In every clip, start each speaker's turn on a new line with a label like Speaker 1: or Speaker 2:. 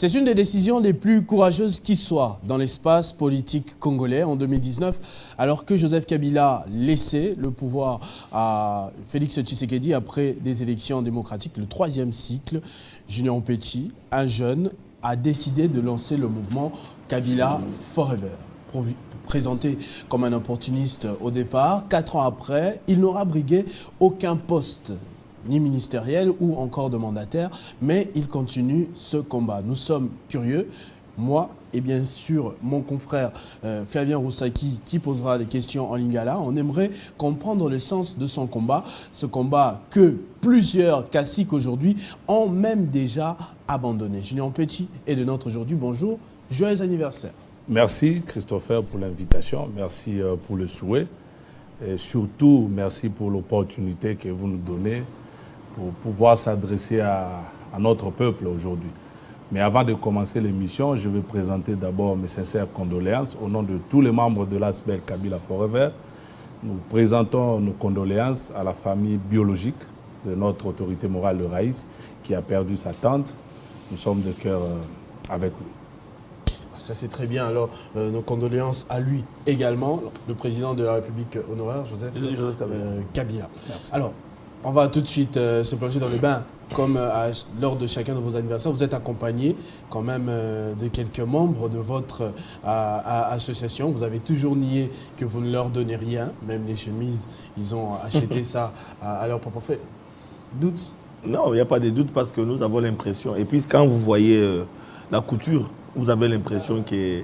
Speaker 1: C'est une des décisions les plus courageuses qui soit dans l'espace politique congolais en 2019, alors que Joseph Kabila laissait le pouvoir à Félix Tshisekedi après des élections démocratiques, le 3e cycle. Julien Petit, un jeune, a décidé de lancer le mouvement Kabila Forever. Présenté comme un opportuniste au départ, 4 ans après, il n'aura brigué aucun poste ni ministériel ou encore de mandataire, mais il continue ce combat. Nous sommes curieux, moi et bien sûr mon confrère Flavien Roussaki qui posera des questions en lingala. On aimerait comprendre le sens de son combat, ce combat que plusieurs caciques aujourd'hui ont même déjà abandonné. Julien Petit est de notre aujourd'hui. Bonjour, joyeux anniversaire.
Speaker 2: Merci Christopher pour l'invitation, merci pour le souhait et surtout merci pour l'opportunité que vous nous donnez pour pouvoir s'adresser à notre peuple aujourd'hui. Mais avant de commencer l'émission, je vais présenter d'abord mes sincères condoléances au nom de tous les membres de l'ASBEL Kabila Forever. Nous présentons nos condoléances à la famille biologique de notre autorité morale, le Raïs, qui a perdu sa tante. Nous sommes de cœur avec lui.
Speaker 1: Ça c'est très bien. Alors, nos condoléances à lui également, le président de la République honoraire, Joseph Kabila.
Speaker 2: Merci.
Speaker 1: Alors, on va tout de suite se plonger dans le bain, comme lors de chacun de vos anniversaires. Vous êtes accompagné quand même de quelques membres de votre association. Vous avez toujours nié que vous ne leur donnez rien, même les chemises, ils ont acheté ça à leur propre fait. Doute?
Speaker 3: Non, il n'y a pas de doute parce que nous avons l'impression. Et puis quand vous voyez la couture, vous avez l'impression que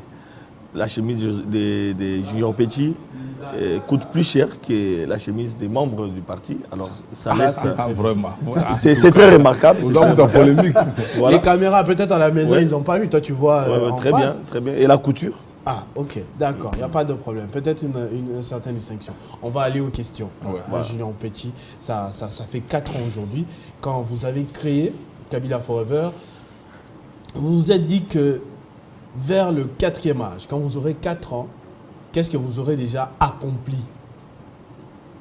Speaker 3: la chemise de Julien Petit coûte plus cher que la chemise des membres du parti. Alors, ça laisse...
Speaker 2: Vraiment.
Speaker 3: C'est très remarquable.
Speaker 2: Vous avez une polémique.
Speaker 3: Voilà.
Speaker 1: Les caméras, peut-être à la maison, ils n'ont pas vu. Toi, tu vois en
Speaker 3: très
Speaker 1: face.
Speaker 3: bien, très bien. Et la couture?
Speaker 1: Ah, ok, d'accord, il n'y a pas de problème. Peut-être une certaine distinction. On va aller aux questions.
Speaker 3: Voilà.
Speaker 1: Julien Petit, ça fait 4 ans aujourd'hui. Quand vous avez créé Kabila Forever, vous vous êtes dit que vers le 4e âge, quand vous aurez 4 ans, qu'est-ce que vous aurez déjà accompli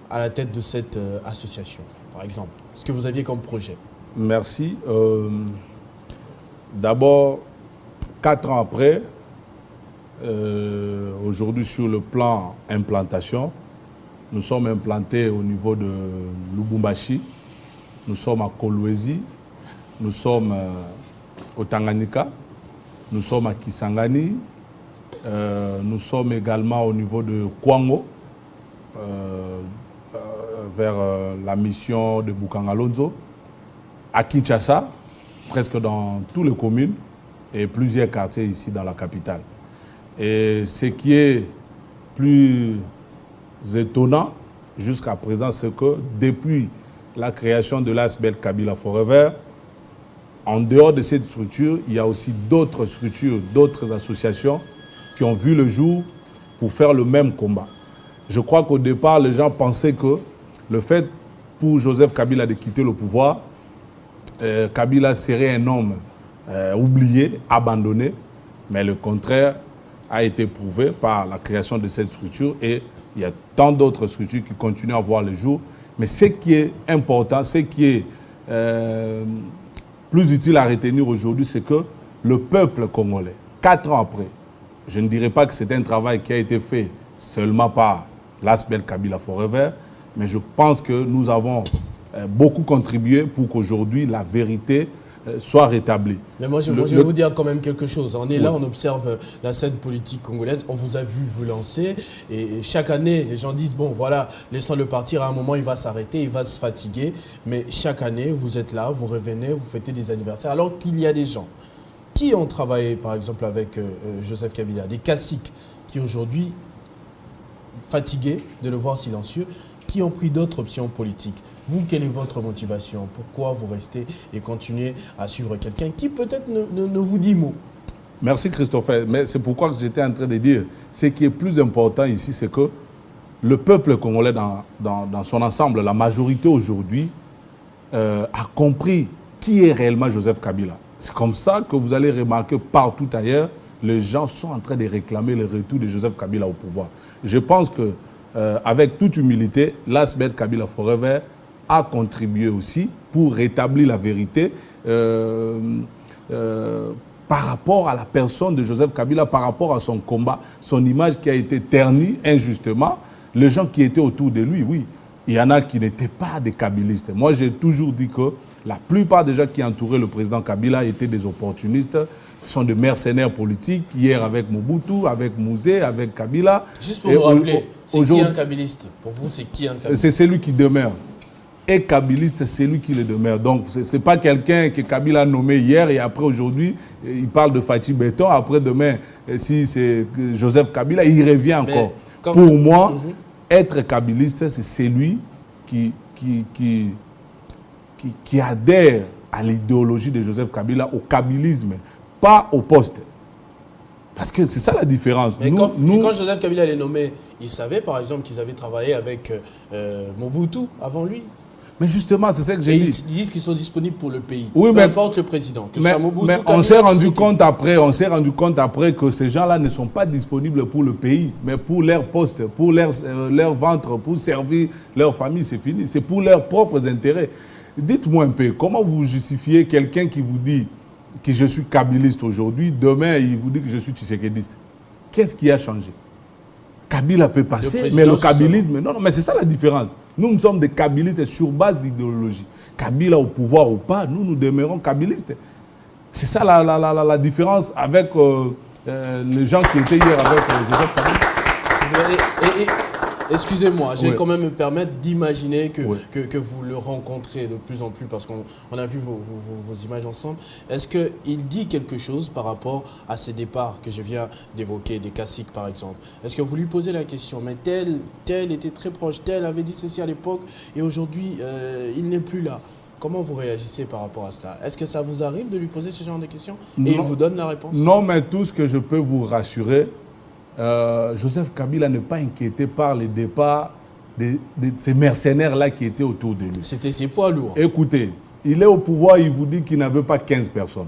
Speaker 1: à la tête de cette association, par exemple? Ce que vous aviez comme projet.
Speaker 2: Merci. D'abord, 4 ans après, aujourd'hui sur le plan implantation, nous sommes implantés au niveau de Lubumbashi, nous sommes à Kolwezi, nous sommes au Tanganyika, nous sommes à Kisangani, nous sommes également au niveau de Kwango, vers la mission de Bukangalonzo, à Kinshasa, presque dans toutes les communes et plusieurs quartiers ici dans la capitale. Et ce qui est plus étonnant jusqu'à présent, c'est que depuis la création de l'ASBEL Kabila Forever, en dehors de cette structure, il y a aussi d'autres structures, d'autres associations qui ont vu le jour pour faire le même combat. Je crois qu'au départ, les gens pensaient que le fait pour Joseph Kabila de quitter le pouvoir, Kabila serait un homme oublié, abandonné, mais le contraire a été prouvé par la création de cette structure et il y a tant d'autres structures qui continuent à voir le jour. Mais ce qui est important, ce qui est plus utile à retenir aujourd'hui, c'est que le peuple congolais, 4 ans après, je ne dirais pas que c'est un travail qui a été fait seulement par l'ASBEL Kabila Forever, mais je pense que nous avons beaucoup contribué pour qu'aujourd'hui la vérité soit rétablie.
Speaker 1: Mais moi, je vais vous dire quand même quelque chose. On est là, on observe la scène politique congolaise. On vous a vu vous lancer. Et chaque année, les gens disent, bon, voilà, laissons-le partir. À un moment, il va s'arrêter, il va se fatiguer. Mais chaque année, vous êtes là, vous revenez, vous fêtez des anniversaires. Alors qu'il y a des gens qui ont travaillé, par exemple, avec Joseph Kabila, des caciques qui aujourd'hui, fatigués de le voir silencieux, qui ont pris d'autres options politiques. Vous, quelle est votre motivation? Pourquoi vous restez et continuez à suivre quelqu'un qui peut-être ne vous dit mot?
Speaker 2: Merci Christopher, mais c'est pourquoi j'étais en train de dire, ce qui est plus important ici, c'est que le peuple congolais dans son ensemble, la majorité aujourd'hui, a compris qui est réellement Joseph Kabila. C'est comme ça que vous allez remarquer partout ailleurs, les gens sont en train de réclamer le retour de Joseph Kabila au pouvoir. Je pense que avec toute humilité, l'ASBEL Kabila Forever a contribué aussi pour rétablir la vérité par rapport à la personne de Joseph Kabila, par rapport à son combat, son image qui a été ternie injustement, les gens qui étaient autour de lui, oui, il y en a qui n'étaient pas des kabylistes. Moi, j'ai toujours dit que la plupart des gens qui entouraient le président Kabila étaient des opportunistes. Ce sont des mercenaires politiques. Hier avec Mobutu, avec Mouzé, avec Kabila.
Speaker 1: Juste pour vous rappeler, c'est qui un kabyliste? Pour vous, c'est qui un kabyliste?
Speaker 2: C'est celui qui demeure. Et kabyliste, c'est lui qui le demeure. Donc, ce n'est pas quelqu'un que Kabila a nommé hier et après aujourd'hui, il parle de Fatih Béton. Après demain, si c'est Joseph Kabila, il revient encore. Pour moi, être kabyliste, c'est celui qui adhère à l'idéologie de Joseph Kabila, au kabylisme, pas au poste. Parce que c'est ça la différence.
Speaker 1: Mais quand Joseph Kabila est nommé, il savait par exemple qu'ils avaient travaillé avec Mobutu avant lui.
Speaker 2: Mais justement, c'est ça que j'ai dit.
Speaker 1: Ils disent qu'ils sont disponibles pour le pays.
Speaker 2: Oui,
Speaker 1: peu importe le président.
Speaker 2: Mais on s'est rendu compte après que ces gens-là ne sont pas disponibles pour le pays, mais pour leur poste, pour leur ventre, pour servir leur famille, c'est fini. C'est pour leurs propres intérêts. Dites-moi un peu, comment vous justifiez quelqu'un qui vous dit que je suis kabyliste aujourd'hui, demain il vous dit que je suis tshisekédiste? Qu'est-ce qui a changé? Kabila peut passer, mais le kabylisme... Non, mais c'est ça la différence. Nous sommes des kabylistes sur base d'idéologie. Kabila au pouvoir ou pas, nous demeurons kabylistes. C'est ça la différence avec les gens qui étaient hier avec Joseph Kabila.
Speaker 1: Excusez-moi, je vais quand même me permettre d'imaginer que vous le rencontrez de plus en plus parce qu'on a vu vos images ensemble. Est-ce qu'il dit quelque chose par rapport à ces départs que je viens d'évoquer, des caciques par exemple? Est-ce que vous lui posez la question, mais tel était très proche, tel avait dit ceci à l'époque et aujourd'hui il n'est plus là? Comment vous réagissez par rapport à cela? Est-ce que ça vous arrive de lui poser ce genre de questions et il vous donne la réponse?
Speaker 2: Non, mais tout ce que je peux vous rassurer, Joseph Kabila n'est pas inquiété par les départs de ces mercenaires-là qui étaient autour de lui.
Speaker 1: C'était ses poids lourds.
Speaker 2: Écoutez, il est au pouvoir, il vous dit qu'il n'avait pas 15 personnes.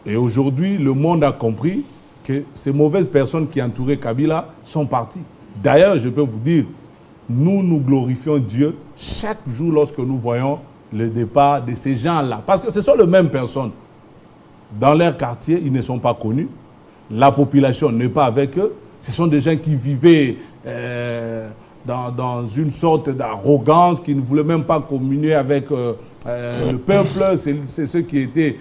Speaker 2: Et aujourd'hui, le monde a compris que ces mauvaises personnes qui entouraient Kabila sont parties. D'ailleurs, je peux vous dire, nous glorifions Dieu chaque jour lorsque nous voyons le départ de ces gens-là. Parce que ce sont les mêmes personnes. Dans leur quartier, ils ne sont pas connus. La population n'est pas avec eux. Ce sont des gens qui vivaient dans une sorte d'arrogance, qui ne voulaient même pas communier avec le peuple. C'est ceux qui étaient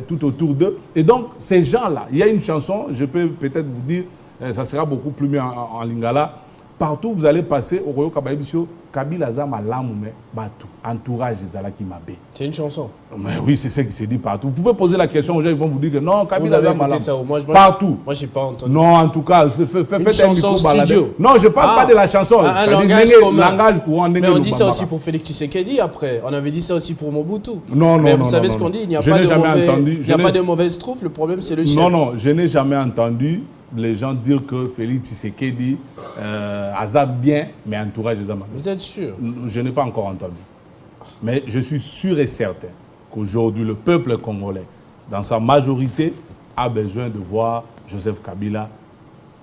Speaker 2: tout autour d'eux. Et donc, ces gens-là, il y a une chanson, je peux peut-être vous dire, ça sera beaucoup plus mieux en lingala. Partout où vous allez passer au Royaume Kabaïbisio, Kabila Zama Lamoume, Batou, entourage Zala qui m'a bé.
Speaker 1: C'est une chanson.
Speaker 2: Mais oui, c'est ce qui se dit partout. Vous pouvez poser la question aux gens, ils vont vous dire que non, Kabila Zama Lamoume.
Speaker 1: Partout. Moi, je n'ai pas entendu.
Speaker 2: Non, en tout cas, faites un micro
Speaker 1: studio.
Speaker 2: Non, je ne parle pas de la chanson.
Speaker 1: Un langage courant.
Speaker 2: Mais
Speaker 1: on dit ça aussi pour Félix Tshisekedi après. On avait dit ça aussi pour Mobutu.
Speaker 2: Non.
Speaker 1: Mais vous savez ce qu'on dit, il n'y a pas de mauvaise troupe. Le problème, c'est le chef.
Speaker 2: Non, je n'ai jamais entendu les gens dire que Félix Tshisekedi azab bien, mais entourage des Américains.
Speaker 1: Vous êtes sûr?
Speaker 2: Je n'ai pas encore entendu. Mais je suis sûr et certain qu'aujourd'hui, le peuple congolais, dans sa majorité, a besoin de voir Joseph Kabila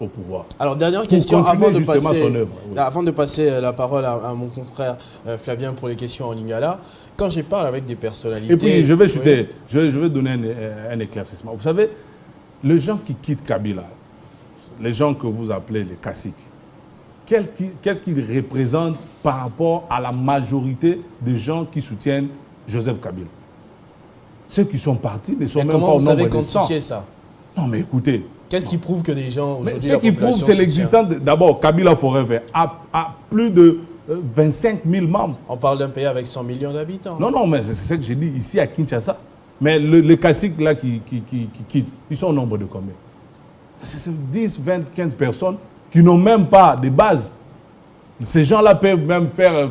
Speaker 2: au pouvoir.
Speaker 1: Alors, dernière question avant de passer la parole à mon confrère Flavien pour les questions en lingala. Quand je parle avec des personnalités...
Speaker 2: Et puis, je vais donner un éclaircissement. Vous savez, les gens qui quittent Kabila, les gens que vous appelez les caciques, qu'est-ce qu'ils représentent par rapport à la majorité des gens qui soutiennent Joseph Kabila? Ceux qui sont partis ne sont même pas au nombre de 100.
Speaker 1: Ça?
Speaker 2: Non, mais écoutez.
Speaker 1: Qu'est-ce qui prouve que des gens aujourd'hui...
Speaker 2: Ce qui prouve, c'est l'existence d'abord, Kabila Forever a plus de 25 000 membres.
Speaker 1: On parle d'un pays avec 100 millions d'habitants.
Speaker 2: Non, mais c'est ce que j'ai dit ici à Kinshasa. Mais les caciques là qui quittent, ils sont au nombre de combien? C'est 10, 20, 15 personnes qui n'ont même pas de base. Ces gens-là peuvent même faire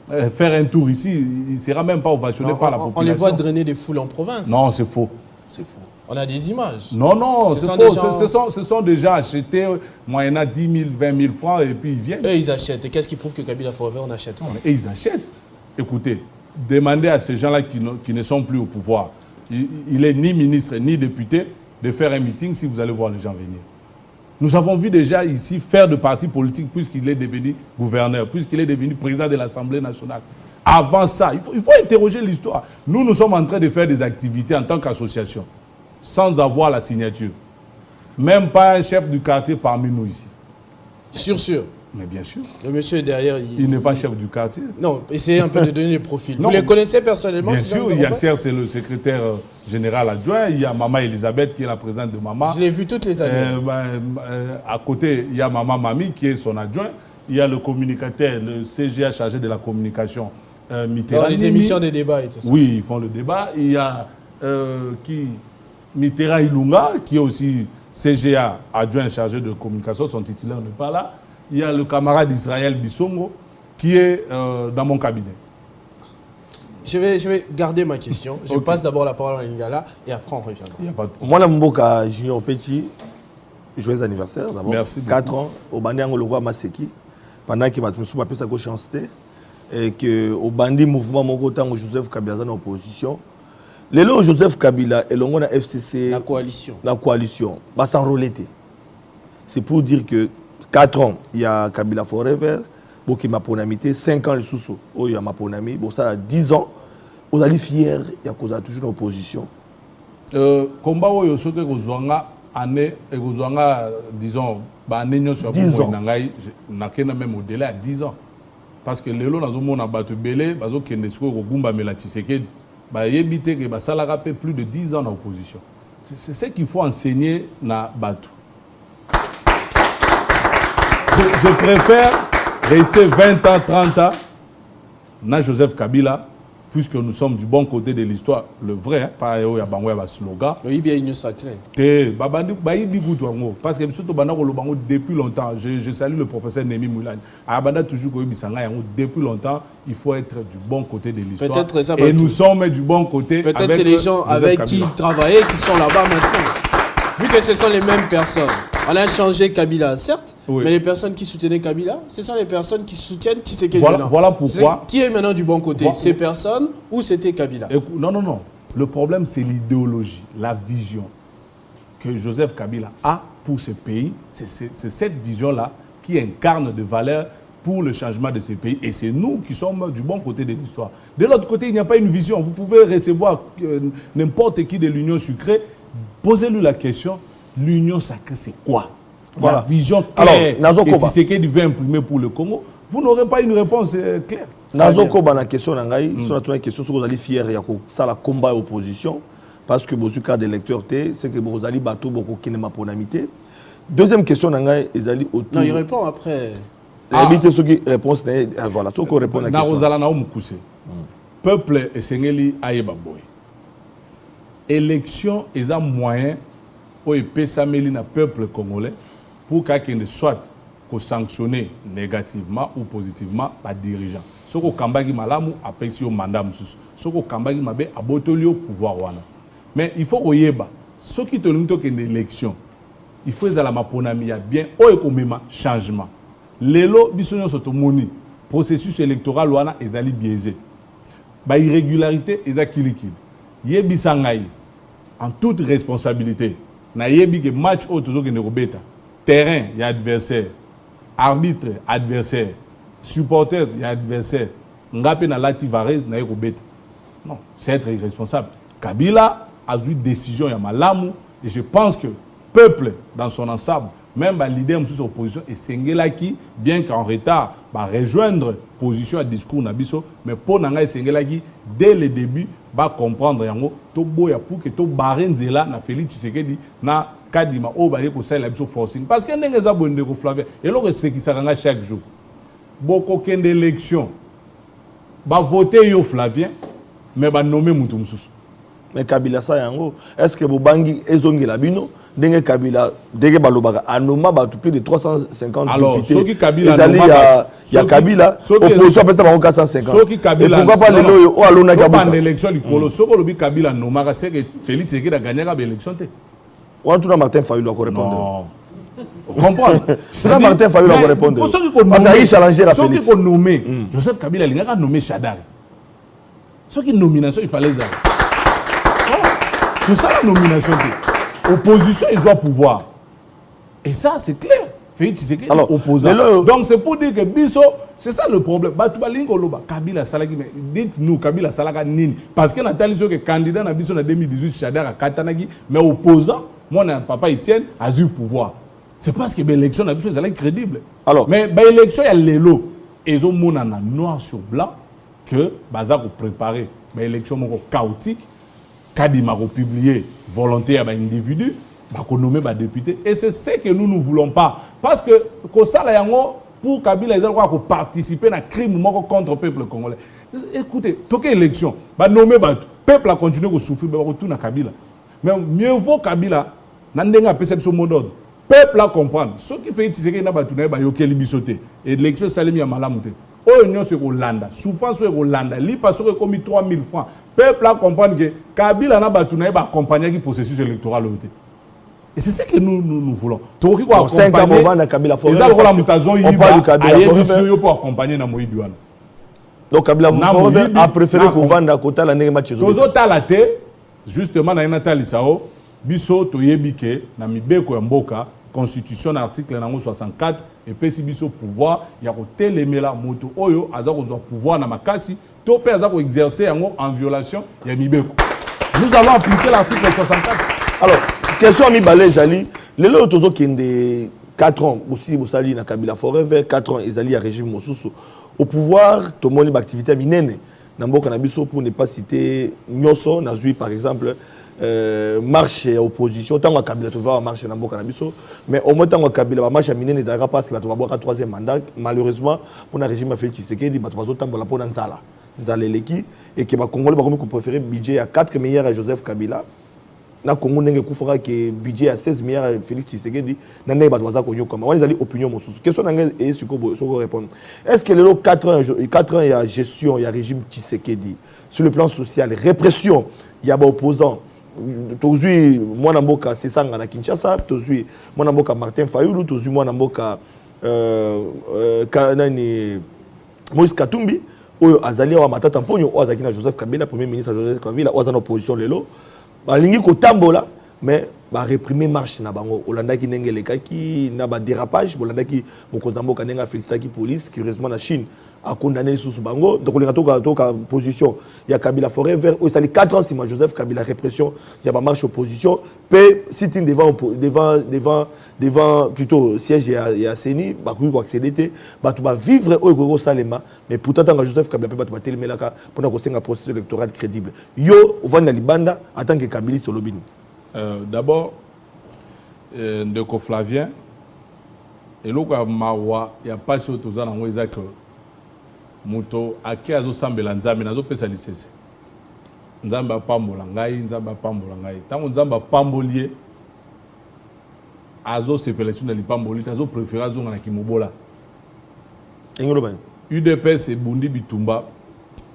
Speaker 2: un tour ici. Il ne sera même pas ovationné par la population.
Speaker 1: On les voit drainer des foules en province.
Speaker 2: Non, c'est faux. C'est faux.
Speaker 1: On a des images.
Speaker 2: Non, c'est faux. Ce sont déjà achetés moyennant 10 000, 20 000 francs et puis ils viennent.
Speaker 1: Eux, ils achètent. Et qu'est-ce qui prouve que Kabila Forever, on achète?
Speaker 2: Et ils achètent. Écoutez, demandez à ces gens-là qui ne sont plus au pouvoir. Il n'est ni ministre ni député de faire un meeting si vous allez voir les gens venir. Nous avons vu déjà ici faire de partis politiques puisqu'il est devenu gouverneur, puisqu'il est devenu président de l'Assemblée nationale. Avant ça, il faut interroger l'histoire. Nous sommes en train de faire des activités en tant qu'association. sans avoir la signature. Même pas un chef du quartier parmi nous ici.
Speaker 1: Sûr.
Speaker 2: Mais bien sûr.
Speaker 1: Le monsieur est derrière.
Speaker 2: Il n'est pas chef du quartier.
Speaker 1: Non, essayez un peu de donner les profils.
Speaker 2: Non,
Speaker 1: vous les connaissez personnellement?
Speaker 2: Bien sûr, il y a Serge, c'est le secrétaire général adjoint. Il y a Maman Elisabeth qui est la présidente de Maman.
Speaker 1: Je l'ai vu toutes les années.
Speaker 2: À côté, il y a Maman Mami qui est son adjoint. Il y a le communicateur, le CGA chargé de la communication. Mitterrand.
Speaker 1: Dans les émissions des débats et tout ça.
Speaker 2: Oui, ils font le débat. Il y a Mitterrand Ilunga, qui est aussi CGA adjoint chargé de communication. Son titulaire n'est pas là. Il y a le camarade Israël Bissongo, qui est dans mon cabinet.
Speaker 1: Je vais garder ma question. Je passe d'abord la parole à Lingala et après on reviendra.
Speaker 2: Il n'y a pas de problème.
Speaker 3: Moi, je Mboka Junior Petit, joyeux anniversaire d'abord.
Speaker 2: Merci beaucoup.
Speaker 3: 4 ans, au Bandi Angolo Maseki, pendant qu'il m'a tenu appelé sa chancité, et que au Bandi mouvement Mokotango Joseph Kabila en opposition. Le long Joseph Kabila et l'on a FCC.
Speaker 1: La coalition.
Speaker 3: La coalition. Va s'enrôler. C'est pour dire que 4 ans, il y a Kabila Forever, qui m'a ponamité, 5 ans le sous-sous, il y a ma ponami, bon ça a 10 ans, on a dit fier, il y a cause toujours l'opposition.
Speaker 2: Combat où il y a ceux qui ont année et disons, année nyo sur
Speaker 3: 10 ans.
Speaker 2: n'a même au-delà à 10 ans. Parce que les lots dans le monde a battu belé, bazo kenesko ko gumba mela Tshisekedi, ba yebite que ba sala rappel plus de 10 ans en opposition. C'est ce qu'il faut enseigner na batu. Je préfère rester 20 ans, 30 ans, na Joseph Kabila, puisque nous sommes du bon côté de l'histoire, le vrai, hein, pas un slogan.
Speaker 1: Oui, bien une sacrée.
Speaker 2: Parce que depuis longtemps, je salue le professeur Némi Moulani. Depuis longtemps, il faut être du bon côté de l'histoire. Et nous sommes du bon côté.
Speaker 1: Peut-être c'est les gens avec qui il travaillait qui sont là-bas maintenant. Vu que ce sont les mêmes personnes. On a changé Kabila, certes, oui. Mais les personnes qui soutenaient Kabila, ce sont les personnes qui soutiennent Tshisekedi.
Speaker 2: Voilà pourquoi.
Speaker 1: Qui est maintenant du bon côté? Ces personnes ou c'était Kabila?
Speaker 2: Non. Le problème, c'est l'idéologie, la vision que Joseph Kabila a pour ce pays. C'est cette vision-là qui incarne des valeurs pour le changement de ce pays. Et c'est nous qui sommes du bon côté de l'histoire. De l'autre côté, il n'y a pas une vision. Vous pouvez recevoir n'importe qui de l'Union sucrée. Posez-lui la question, l'Union sacrée, c'est quoi? Voilà. La vision claire que Tshisekedi veut imprimer pour le Congo, vous n'aurez pas une réponse claire.
Speaker 3: Nazoko, la question, c'est une question sur vous allez fier, ça la combat opposition, parce que vous cas d'électeurs, c'est que vous allez battre beaucoup qui n'aiment pas l'amitié. Deuxième question, ils allaient autour.
Speaker 1: Non, il répond après.
Speaker 3: Habitez ceux qui répondent, voilà, ceux qui répondent à la question.
Speaker 2: Peuple et Sengeli Ayebaboy. Élection est un moyen où il peut s'améliorer le peuple congolais pour qu'il soit sanctionné négativement ou positivement par dirigeants. Ce que Kambagi Malamu a payé au mandat, ce que Kambagi Mabe a botolé au pouvoir. Mais il faut que ce qui te dit une élection, il faut que la maponami y a bien un changement. Les lots bisogno sotomoni processus électoral wana ezali biaisé. Ba irrégularité ezakiliki. Yebisangai en toute responsabilité. Na yebi que match au toujours que robeta. Terrain y a adversaire. Arbitre adversaire. Supporter y a adversaire. Ngape na lati Varez na robeta. Non, c'est être irresponsable. Kabila a eu une décision ya malamu et je pense que peuple dans son ensemble, même les leaders de l'opposition, et Sengelaki, bien qu'en retard, va rejoindre position à discours Nabiso, mais pour Nanga Sengelaki, dès le début, va comprendre yango to boya pour que to barenzela na Félix Tshisekedi na Kadima o ba ko sala biso forcing parce que ndenge za bonde ko Flavien et loko c'est qui saranga chaque jour. Boko kende élection ba voter yo Flavien mais ba nommer mutu mususu.
Speaker 3: Mais Kabila sa yango, est-ce que Bobangi ezongi la bino denge Kabila denge balobaka anoma ba plus de 350
Speaker 2: alors
Speaker 3: députés.
Speaker 2: Ceux qui Kabila
Speaker 3: il y a Kabila opposition peut pas 450.
Speaker 2: Ceux qui Kabila
Speaker 3: pourquoi pas les loyo o alona
Speaker 2: Kabila en élection likolo soko lobi Kabila nomaka c'est que Félix Tshisekedi a gagné la élection té.
Speaker 3: On tout Martin Fayulu doit répondre.
Speaker 2: Non. On comprend.
Speaker 3: C'est Martin Fayulu doit répondre.
Speaker 2: Pour ceux qui ont
Speaker 3: nommé challenger à
Speaker 2: Félix. Ceux qui ont nommé Joseph Kabila il a nommé Chadari. Ceux qui nomination il fallait ça. C'est ça la nomination. Opposition, ils ont pouvoir. Et ça, c'est clair. Félix Tshisekedi est opposant. Donc, c'est pour dire que Bisso, C'est ça le problème. Kabila Salaki, mais dites-nous, Kabila Salaka Nini. Parce que Nathalie, que candidat en 2018, Chadar à Katanagi, mais opposant, moi, papa Etienne, a eu le pouvoir. C'est parce que l'élection n'a pas été crédible.
Speaker 3: Alors,
Speaker 2: mais l'élection, il y a l'élo. Et ils ont noir sur blanc que Bazar a préparé. Mais l'élection est chaotique. Kadima a publié volonté à individu, a nommé des députés. Et c'est ce que nous ne voulons pas. Parce que, pour Kabila, ils ont participer à un crime contre le peuple congolais. Écoutez, toute élection, le peuple a continué à souffrir, tout à Kabila. Mais mieux vaut Kabila, n'a pas perception mot d'ordre. Le peuple a compris. Ce qui fait que c'est qu'il y a des et l'élection salimi à Malamouté. Oh, union sur Hollande, souffrance sur Hollande, li parce que comme 3 000 francs. Le peuple a compris que Kabila n'a pas accompagné le processus électoral. Et c'est ce que nous voulons. Donc, on parle du Kabila Forever. Donc, Kabila Forever a préféré qu'on vende à côté de la match. Justement, dans Nathalie Sao, biso toyebike na mibeko ya mboka constitution article 64 et pesi biso pouvoir ya ko telemela moto oyo aza ko pouvoir na makasi to pe aza ko exercer yango en violation ya mibeko. Nous allons appliquer l'article 64.
Speaker 3: Alors, question à Mibale Jali, les autres tozo kende 4 ans aussi Bosali na Kabila Forever 4 ans ezali ya régime mosusu au pouvoir to moni activité minene na mboka na biso pour ne pas citer Nyoso na zui par exemple marche opposition tant que Kabila va marcher dans Mboka Nabiso mais au moins tant que Kabila va marcher miner les arabes parce qu'il va avoir un troisième mandat malheureusement pour le régime Félix Tshisekedi va avoir autant pour la peau nzala leki et que va Congolais va comme préférer budget à 4 milliards à Joseph Kabila na Congo n'enge kufura que budget à 16 milliards à Félix Tshisekedi na n'enge va avoir konyo comme on les ali opinion mon sous question n'enge et sur quoi répondre est-ce que les 4 ans il y a gestion il y a régime Tshisekedi sur le plan social répression il y a des opposants tozui mwana mboka Sesanga na Kinshasa tozui mwana mboka Martin Fayulu tozui mwana mboka kanani Moïse Katumbi oyo azali wa matata mponyo oyo azaki na Joseph Kabila premier ministre Joseph Kabila oyo azana opposition lelo balingi kotambola mais ba réprimer marche na bango olandaki ndenge lekaki na ba dérapage olandaki mokonza mboka ndenga félicitaki police curieusement na Chine a condamné sous bango donc on a position il y a Kabila Forever où ça les 4 ans si moi Joseph Kabila répression il y a pas marche opposition paix sitting devant plutôt siège et à Seni bah quoi accéder bah tu vas vivre au Salema mais pourtant tant que Joseph Kabila peut pas tellement là pendant qu'on sait un processus électoral crédible yo on va libanda en tant que Kabila sur le
Speaker 2: d'abord Ndeko Flavien et là mawa il y a pas sur tous en anglais que moto ake azo sambela nzambe nazo pesa lisese nzambe apambola ngai tango nzambe apambolie azo sepelesu na lipamboli azo préférer azo na kimobola
Speaker 3: engolo ban
Speaker 2: UDPS et Bundi Bitumba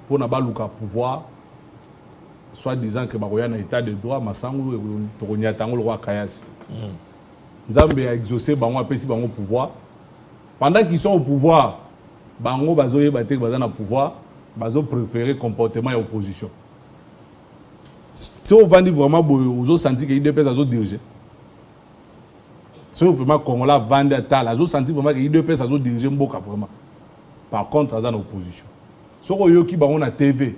Speaker 2: pour na baluka pouvoir soit disant que bakoya na état de droit masangu tokonya tango le roi Kayasi nzambe a exaucé bango apesi bango pouvoir pendant qu'ils sont au pouvoir bango bazoye batek bazana pouvoir bazo préférer comportement et opposition si on va dire vraiment aux senti que IDPS azo diriger si on vraiment Congolais vendre tal azo senti vraiment que IDPS azo diriger mboka vraiment par contre azana opposition soko yoki bango na TV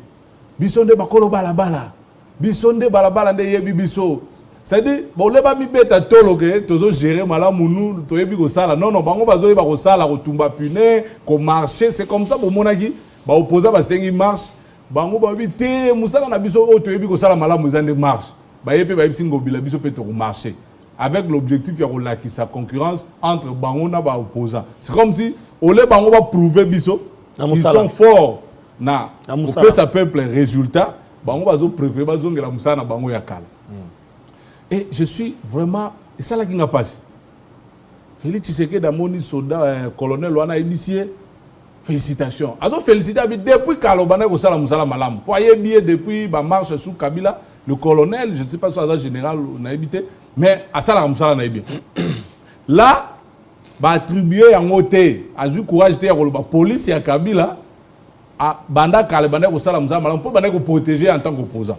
Speaker 2: bisonde bakolo balabala bisonde balabala nde yebi biso c'est-à-dire bon les ba mi beta tolo que tozo gérer malamu nous toyebi ko sala non bango bazo yeba ko sala ko tumba pune ko marcher c'est comme ça pour monaki ba opposer ba sengi marche bango ba bité musala na biso o toyebi ko sala malamu zande marche ba yepe ba bisingo bila biso pe to marcher avec l'objectif ya ko laki sa concurrence entre bango na ba opposant c'est comme si ole bango ba prouver biso qu'ils sont forts na pour ça peuple résultat bango bazo préférer bazongela musala na bango ya kala. Et je suis vraiment... Et ça là qui n'a pas passé. Félix Tshisekedi Damoni, soldat, colonel, Wana initié. Félicitations. Alors félicitations. Depuis Kalobana, Musala Malam. Pour y bien depuis ma marche sous Kabila, le colonel, je ne sais pas si c'est général on a habité, mais à ça la Musala n'a bien. Là, bah attribuer en côté, à du courage de la police et à Kabila, à Banda Kalobana, Musala Malam, pour protéger en tant qu'opposant.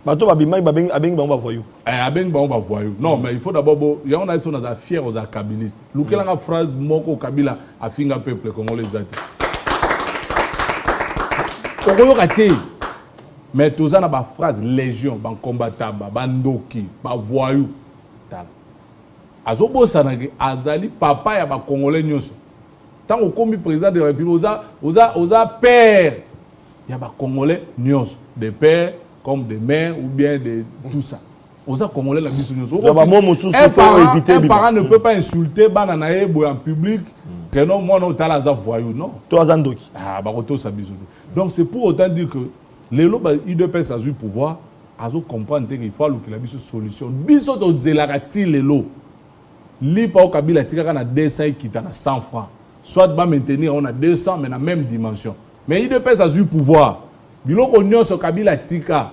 Speaker 3: Bato babima abeng ba voyou.
Speaker 2: Abeng ba voyou. Non, mais il faut d'abord il y a on a son fier aux kabilistes. Lukelanga phrase moko Kabila a finga peuple congolais zati. Okoyo kate. Mais tous na ba phrase légion, ban combattant, ban ndoki, ba voyou. Tala. Azobo sanage azali papa ya ba congolais nyonso. Tant au commis président de la République, osa père. Il y a des Congolais, des pères comme des mères ou bien de tout ça. Osa Congolais la mission. Un parent ne peut pas insulter Bananae en public. Que non, moi non, t'as la voyou, non.
Speaker 3: Toi, Zandoki.
Speaker 2: Ah, baroto ça bisou. Donc c'est pour autant dire que les lots, ils ne peuvent pas pouvoir. Azo comprendre qu'il faut que la solution. Biso to zelarati les lots. Li pa au Kabila tika na 200 qui t'a 100 francs. Soit va maintenir on a 200 mais dans la même dimension. Mais il ne peut pas pouvoir. Biloko nyonso Kabila tika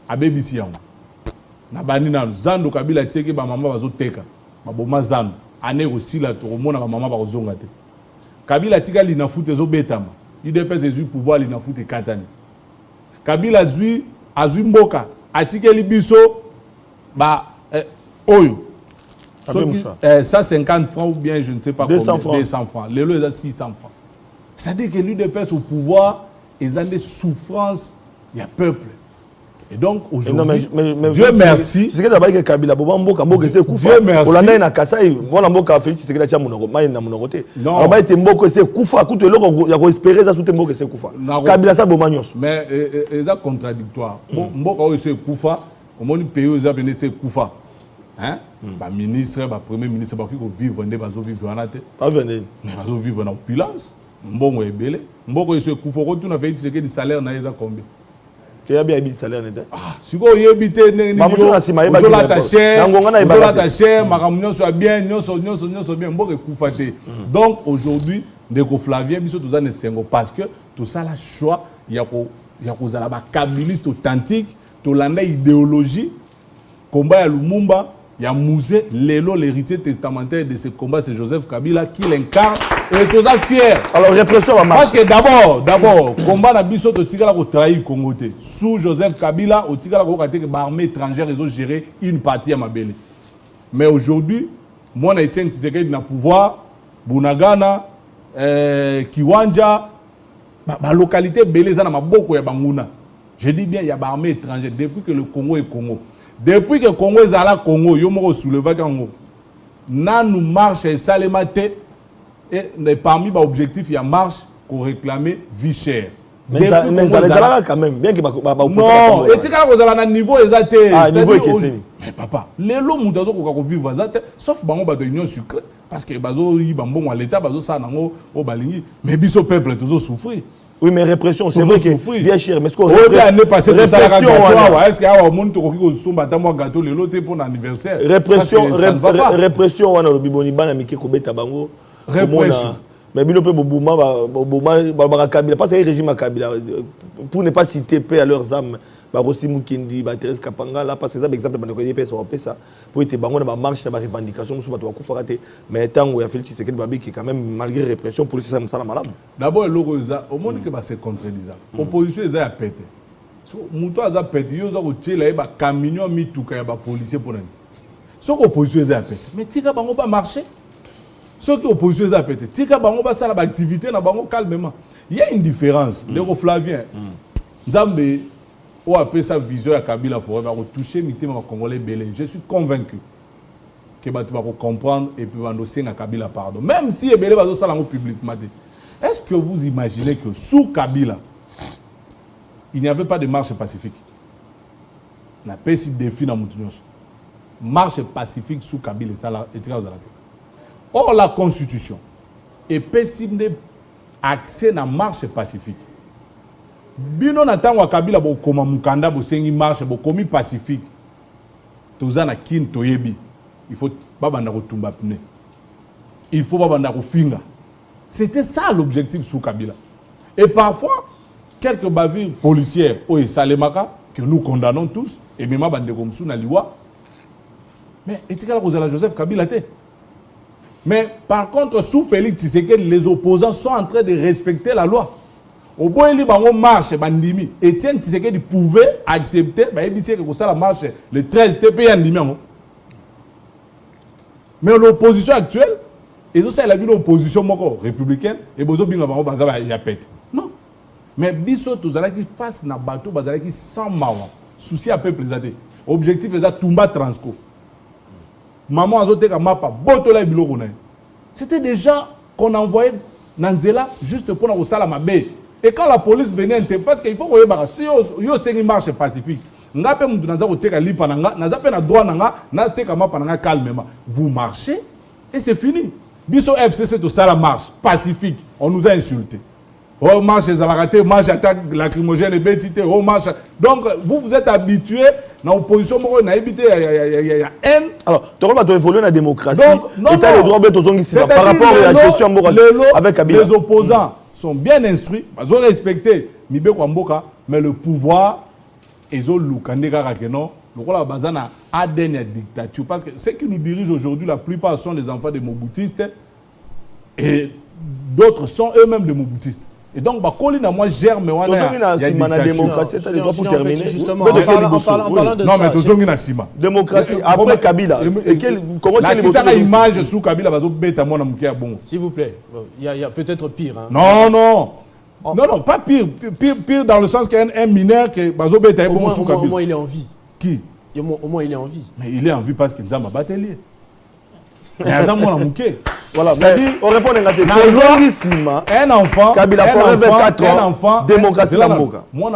Speaker 2: abebisi yango. Na bani na zando Kabila tika ba mama bazo teka. Ba boma zando. Ane aussi la to mona ba mama ba kozonga te. Kabila tika lina foot ezo betama. Il ne peut pas pouvoir lina foot katani. Kabila azui mboka atike libiso ba oyo. 150 francs ou bien je ne sais pas
Speaker 3: 200
Speaker 2: combien, 200 francs. Les lots, ils ont 600 francs. C'est-à-dire que l'UDPS au pouvoir, ils ont des souffrances, il y a peuple. Et donc aujourd'hui, Dieu merci.
Speaker 3: C'est ce que tu as dit que Kabila,
Speaker 2: Dieu merci.
Speaker 3: Olanda na Kasai, voilà Mboka Félix, c'est que la chamouna, maï na monogote.
Speaker 2: Non.
Speaker 3: Aba ete Mboko c'est Koufa, écoute le il y a espérer ça sous Mboka c'est Koufa. Kabila ça bomagnos.
Speaker 2: Mais ils sont contradictoires. Mboka c'est Koufa, comment les pays ils appellent c'est Koufa. Hein? Bah ministre, bah premier ministre, bah qui vivre, on va vivre en athée.
Speaker 3: Pas venir.
Speaker 2: Mais va vivre en opulence. Mbongo est belé. Mbongo c'est Koufa. Retourne à faire c'est que du salaire n'a pas combien.
Speaker 3: Qu'il y a bien habité salaire n'était.
Speaker 2: Ah, si vous y habitez, vous l'attachez, maramunion soit bien, bien, Mbongo est Koufa. Donc aujourd'hui, Ndeko Flavien, biso tous les sengo parce que tout ça la choix, il y a la kabiliste authentique, tout l'anda idéologie, combat à Lumumba. Il y a Mouzé, l'héritier testamentaire de ce combat, c'est Joseph Kabila qui l'incarne et est tous fier.
Speaker 3: Alors, répression va marcher.
Speaker 2: Parce que d'abord, combat n'a biso to tigala ko trahi Congo te. Sous Joseph Kabila, au tigala ko kate que l'armée étrangère ils ont géré une partie à Mabele. Mais aujourd'hui, moi na Etienne Tshisekedi na pouvoir, Bunagana, Kiwanja, ba localité belé za na maboko ya banguna. Je dis bien il y a l'armée étrangère depuis que le Congo est Congo. Depuis que le Congo est à la Congo, il y a soulevé Congo. Nous marche et salemate et parmi les objectifs, il y a marche pour réclamer vie chère.
Speaker 3: Mais ça là quand même bien que
Speaker 2: non, et tu sais que le niveau exact.
Speaker 3: Ah, niveau est
Speaker 2: mais papa, les lots mutazo ko vivre sauf bango ba de union sucrée parce que bazo yi bambon à l'état bazo ça nango au balingi mais biso peuple toujours souffrir.
Speaker 3: Oui, mais répression, c'est vrai que bien cher. Mais ce qu'on
Speaker 2: est passé de ça est-ce qu'il y a un monde qui somba ta moi gâteau le lot pour l'anniversaire.
Speaker 3: Répression wana lo biboni bana miki ko beta bango.
Speaker 2: Répression.
Speaker 3: Mais bino pe bobuma ba Kabila parce que régime Kabila pour ne pas citer paix à leurs âmes. Rossi Mukendi, Thérèse Kapanga, là, parce que ça, par exemple, pour être bango dans la marche, dans la revendication, mais tant où il y a Félix Tshisekedi qui, quand même, malgré la répression, pour ça, ça malade.
Speaker 2: D'abord, au monde que c'est contredisant. L'opposition est à péter. Si Mouto a pété, il y a un camion mis tout cas, il y a un policier pour nous. Si l'opposition est à péter, mais Tika Bango va marcher. Ceux qui opposition est à péter, Tika Bango va faire l'activité, calmement. Il y a une différence. De Flavien, Nzambe. Ou après sa vision à Kabila Forêt va toucher les Congolais belé. Je suis convaincu que tu vas comprendre et puis endosser à Kabila pardon. Même si les belé va ça dans public. Est-ce que vous imaginez que sous Kabila, il n'y avait pas de marche pacifique? La paix si défi dans Moutunios. Marche pacifique sous Kabila et très aux alatés. Or la Constitution est possible accès à la marche pacifique. Bino natangwa Kabila bo koma mukanda bo sengi marche bo komi pacifique tozana kin toyebi il faut babanda ko tumba pne il faut babanda ko finga. C'était ça l'objectif sous Kabila. Et parfois quelques bavures policières au Salemaka que nous condamnons tous et même bande comme sous na liwa mais etikala ko zala Joseph Kabila te. Mais par contre sous Félix Tshisekedi les opposants sont en train de respecter la loi. Au bout il bango marche bandimi. Etienne Tshisekedi pouvait accepter que ça la marche le 13 TP andimi. Mais l'opposition actuelle, et ça elle a vu l'opposition républicaine et bozo binga bango bazaba ya pète. Non. Mais biso tozala qui face na bateau bazala qui sans mawa. Souci à peuple zaté. Objectif est ça Tumba Transco. Maman azote ka mapa botola biloko na. C'était déjà qu'on envoyait Nanzela juste pour la sala mabe. Et quand la police venait, parce qu'il faut que si yo sengi marche pacifique, ngape mutu naza koteka lipa nanga, naza pe na droit nanga, na teka mapa nanga calmement. Vous marchez et c'est fini. Biso FCC to sala marche pacifique, on nous a insultés. Oh marche les raté, marche attaque lacrymogène et bétité, oh marche. Donc vous êtes habitués dans l'opposition, il y a haine.
Speaker 3: Alors, tu vas évoluer dans la démocratie.
Speaker 2: Donc, non,
Speaker 3: par rapport à la gestion avec Kabila.
Speaker 2: Les opposants sont bien instruits, ils ont respecté Mibe Kwamboka, mais le pouvoir, ils ont l'Ukandega-Rakeno, le rôle de la ADN de dictature. Parce que ceux qui nous dirigent aujourd'hui, la plupart sont des enfants de Mobutistes et d'autres sont eux-mêmes des Mobutistes. Et donc, moi, germe, il y a une
Speaker 3: démocratie. Pour terminer,
Speaker 1: justement, en parlant de
Speaker 2: ça. Non, mais tu as Sima.
Speaker 3: Démocratie, après Kabila.
Speaker 2: Comment tu as une image sous Kabila,
Speaker 1: s'il vous plaît, il y a peut-être pire. Hein.
Speaker 2: Non, non. Non, pas pire. Pire dans le sens qu'il y a un mineur qui est sous Kabila.
Speaker 1: Au moins, il est en vie.
Speaker 2: Qui?
Speaker 1: Au moins, il est en vie.
Speaker 2: Mais il est en vie parce qu'il nous a battu.
Speaker 3: Voilà,
Speaker 2: c'est-à-dire,
Speaker 3: on répond
Speaker 2: un enfant,
Speaker 3: Kabila forêt 24 ans,
Speaker 2: un enfant,
Speaker 3: démocratie dans Moka.
Speaker 2: Moi,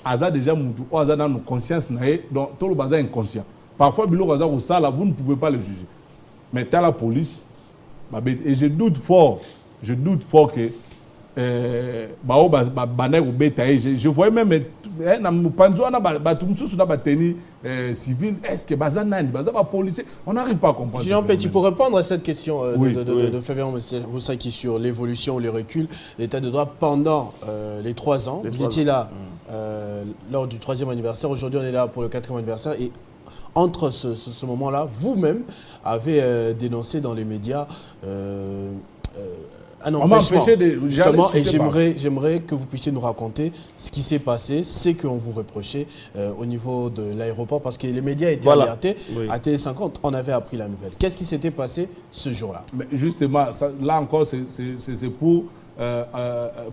Speaker 2: Aza déjà Aza dans nos consciences, donc tout le bazar est inconscient. Parfois, vous ne pouvez pas le juger. Mais tu as la police, et je doute fort que je voyais même civil, est-ce que policier, on n'arrive pas à comprendre.
Speaker 1: Jean Petit, pour répondre à cette question de Flavien Roussaki sur l'évolution ou le recul de l'état de droit pendant les 3 ans, vous étiez là lors du 3e anniversaire, aujourd'hui on est là pour le 4e anniversaire et entre ce moment-là, vous-même avez dénoncé dans les médias un empêchement, justement, et j'aimerais que vous puissiez nous raconter ce qui s'est passé, ce qu'on vous reprochait au niveau de l'aéroport, parce que les médias étaient alertés. À Télé50, on avait appris la nouvelle. Qu'est-ce qui s'était passé ce jour-là?
Speaker 2: Justement, là encore, c'est pour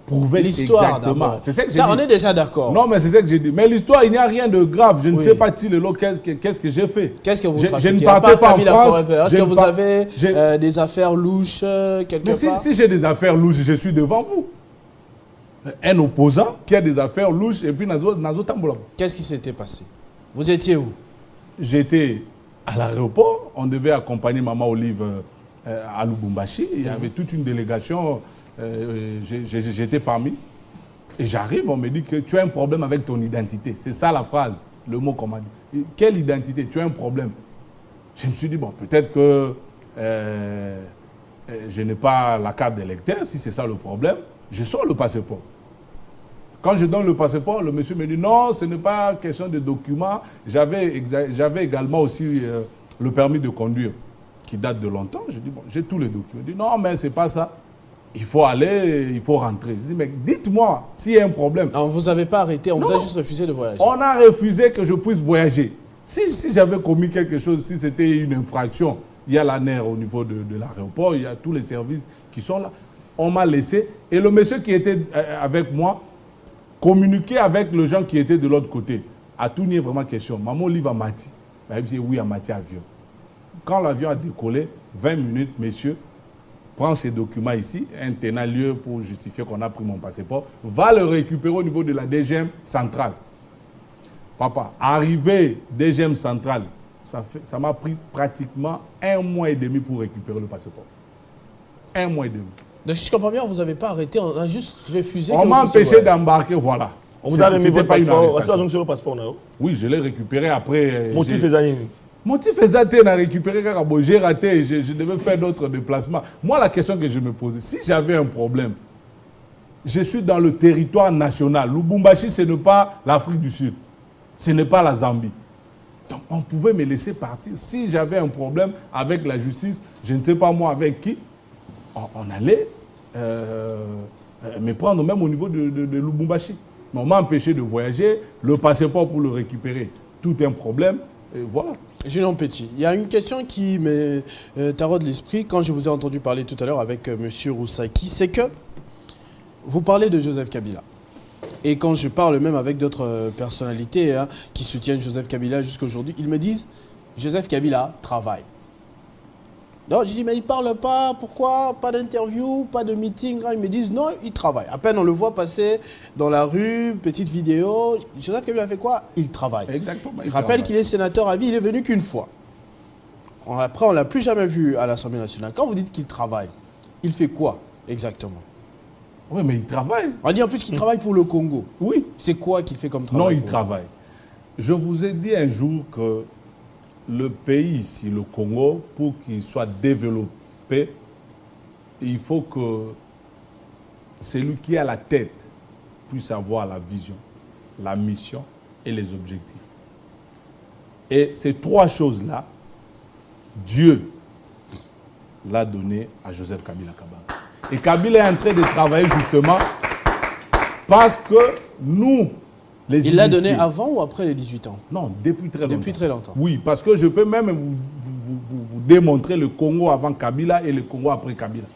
Speaker 2: prouver
Speaker 1: l'histoire
Speaker 2: exactement.
Speaker 1: C'est ça que j'ai dit. On est déjà d'accord.
Speaker 2: Non, mais c'est ça que j'ai dit. Mais l'histoire, il n'y a rien de grave. Je ne sais pas qu'est-ce que j'ai fait.
Speaker 1: Qu'est-ce que vous
Speaker 2: je ne partais pas en France.
Speaker 1: Est-ce que vous avez des affaires louches quelque part?
Speaker 2: Si j'ai des affaires louches, je suis devant vous. Un opposant qui a des affaires louches et puis Nazo Tambola.
Speaker 1: Qu'est-ce qui s'était passé? Vous étiez où?
Speaker 2: J'étais à l'aéroport. On devait accompagner Maman Olive à Lubumbashi. Il y avait toute une délégation. J'étais parmi. Et j'arrive, on me dit que tu as un problème avec ton identité. C'est ça la phrase, le mot qu'on m'a dit. Quelle identité? Tu as un problème. Je me suis dit, bon, peut-être que je n'ai pas la carte d'électeur, si c'est ça le problème. Je sors le passeport. Quand je donne le passeport, le monsieur me dit, non, ce n'est pas question de documents. J'avais également aussi le permis de conduire, qui date de longtemps. Je dis, bon, j'ai tous les documents. Il dit, non, mais ce n'est pas ça. Il faut aller, il faut rentrer. Je dis, mais dites-moi s'il y a un problème.
Speaker 1: On ne vous avait pas arrêté, on vous a juste refusé de voyager.
Speaker 2: On a refusé que je puisse voyager. Si j'avais commis quelque chose, si c'était une infraction, il y a l'ANER au niveau de l'aéroport, il y a tous les services qui sont là. On m'a laissé. Et le monsieur qui était avec moi communiquait avec les gens qui étaient de l'autre côté. À tout nier vraiment question. Maman Olive à Mati. Je dis oui, à Mati avion. Quand l'avion a décollé, 20 minutes, messieurs, prends ces documents ici, un tenant lieu pour justifier qu'on a pris mon passeport, va le récupérer au niveau de la DGM centrale. Papa, arrivé DGM centrale, ça m'a pris pratiquement 1 mois et demi pour récupérer le passeport. 1 mois et demi.
Speaker 1: Donc si je comprends bien, vous n'avez pas arrêté, on a juste refusé.
Speaker 2: On m'a empêché d'embarquer, voilà.
Speaker 3: On vous a remis votre passeport, sur le passeport, non?
Speaker 2: Oui, je l'ai récupéré après.
Speaker 3: Motif et
Speaker 2: Motif exact, on a récupéré quand j'ai raté, je devais faire d'autres déplacements. Moi, la question que je me posais, si j'avais un problème, je suis dans le territoire national. Lubumbashi, ce n'est pas l'Afrique du Sud. Ce n'est pas la Zambie. Donc, on pouvait me laisser partir. Si j'avais un problème avec la justice, je ne sais pas moi avec qui, on allait me prendre même au niveau de Lubumbashi. Mais on m'a empêché de voyager, le passeport pour le récupérer, tout un problème, et voilà.
Speaker 1: Julien Petit, il y a une question qui me taraude l'esprit quand je vous ai entendu parler tout à l'heure avec M. Roussaki, c'est que vous parlez de Joseph Kabila. Et quand je parle même avec d'autres personnalités qui soutiennent Joseph Kabila jusqu'à aujourd'hui, ils me disent Joseph Kabila travaille. Donc je dis mais il ne parle pas, pourquoi? Pas d'interview, pas de meeting. Ils me disent non, il travaille. À peine on le voit passer dans la rue, petite vidéo. Joseph Kabila fait quoi? Il travaille.
Speaker 2: Exactement.
Speaker 1: Je rappelle qu'il est sénateur à vie, il est venu qu'une fois. Après, on ne l'a plus jamais vu à l'Assemblée nationale. Quand vous dites qu'il travaille, il fait quoi exactement?
Speaker 2: Oui, mais il travaille.
Speaker 1: On dit en plus qu'il travaille pour le Congo.
Speaker 2: Oui.
Speaker 1: C'est quoi qu'il fait comme travail?
Speaker 2: Non, il travaille. Je vous ai dit un jour que le pays ici, le Congo, pour qu'il soit développé, il faut que celui qui est à la tête puisse avoir la vision, la mission et les objectifs. Et ces trois choses-là, Dieu l'a donné à Joseph Kabila Kabange. Et Kabila est en train de travailler justement parce que nous, les
Speaker 1: Il l'a donné avant ou après les 18 ans?
Speaker 2: Non, depuis très longtemps.
Speaker 1: Depuis très longtemps.
Speaker 2: Oui, parce que je peux même vous démontrer le Congo avant Kabila et le Congo après Kabila.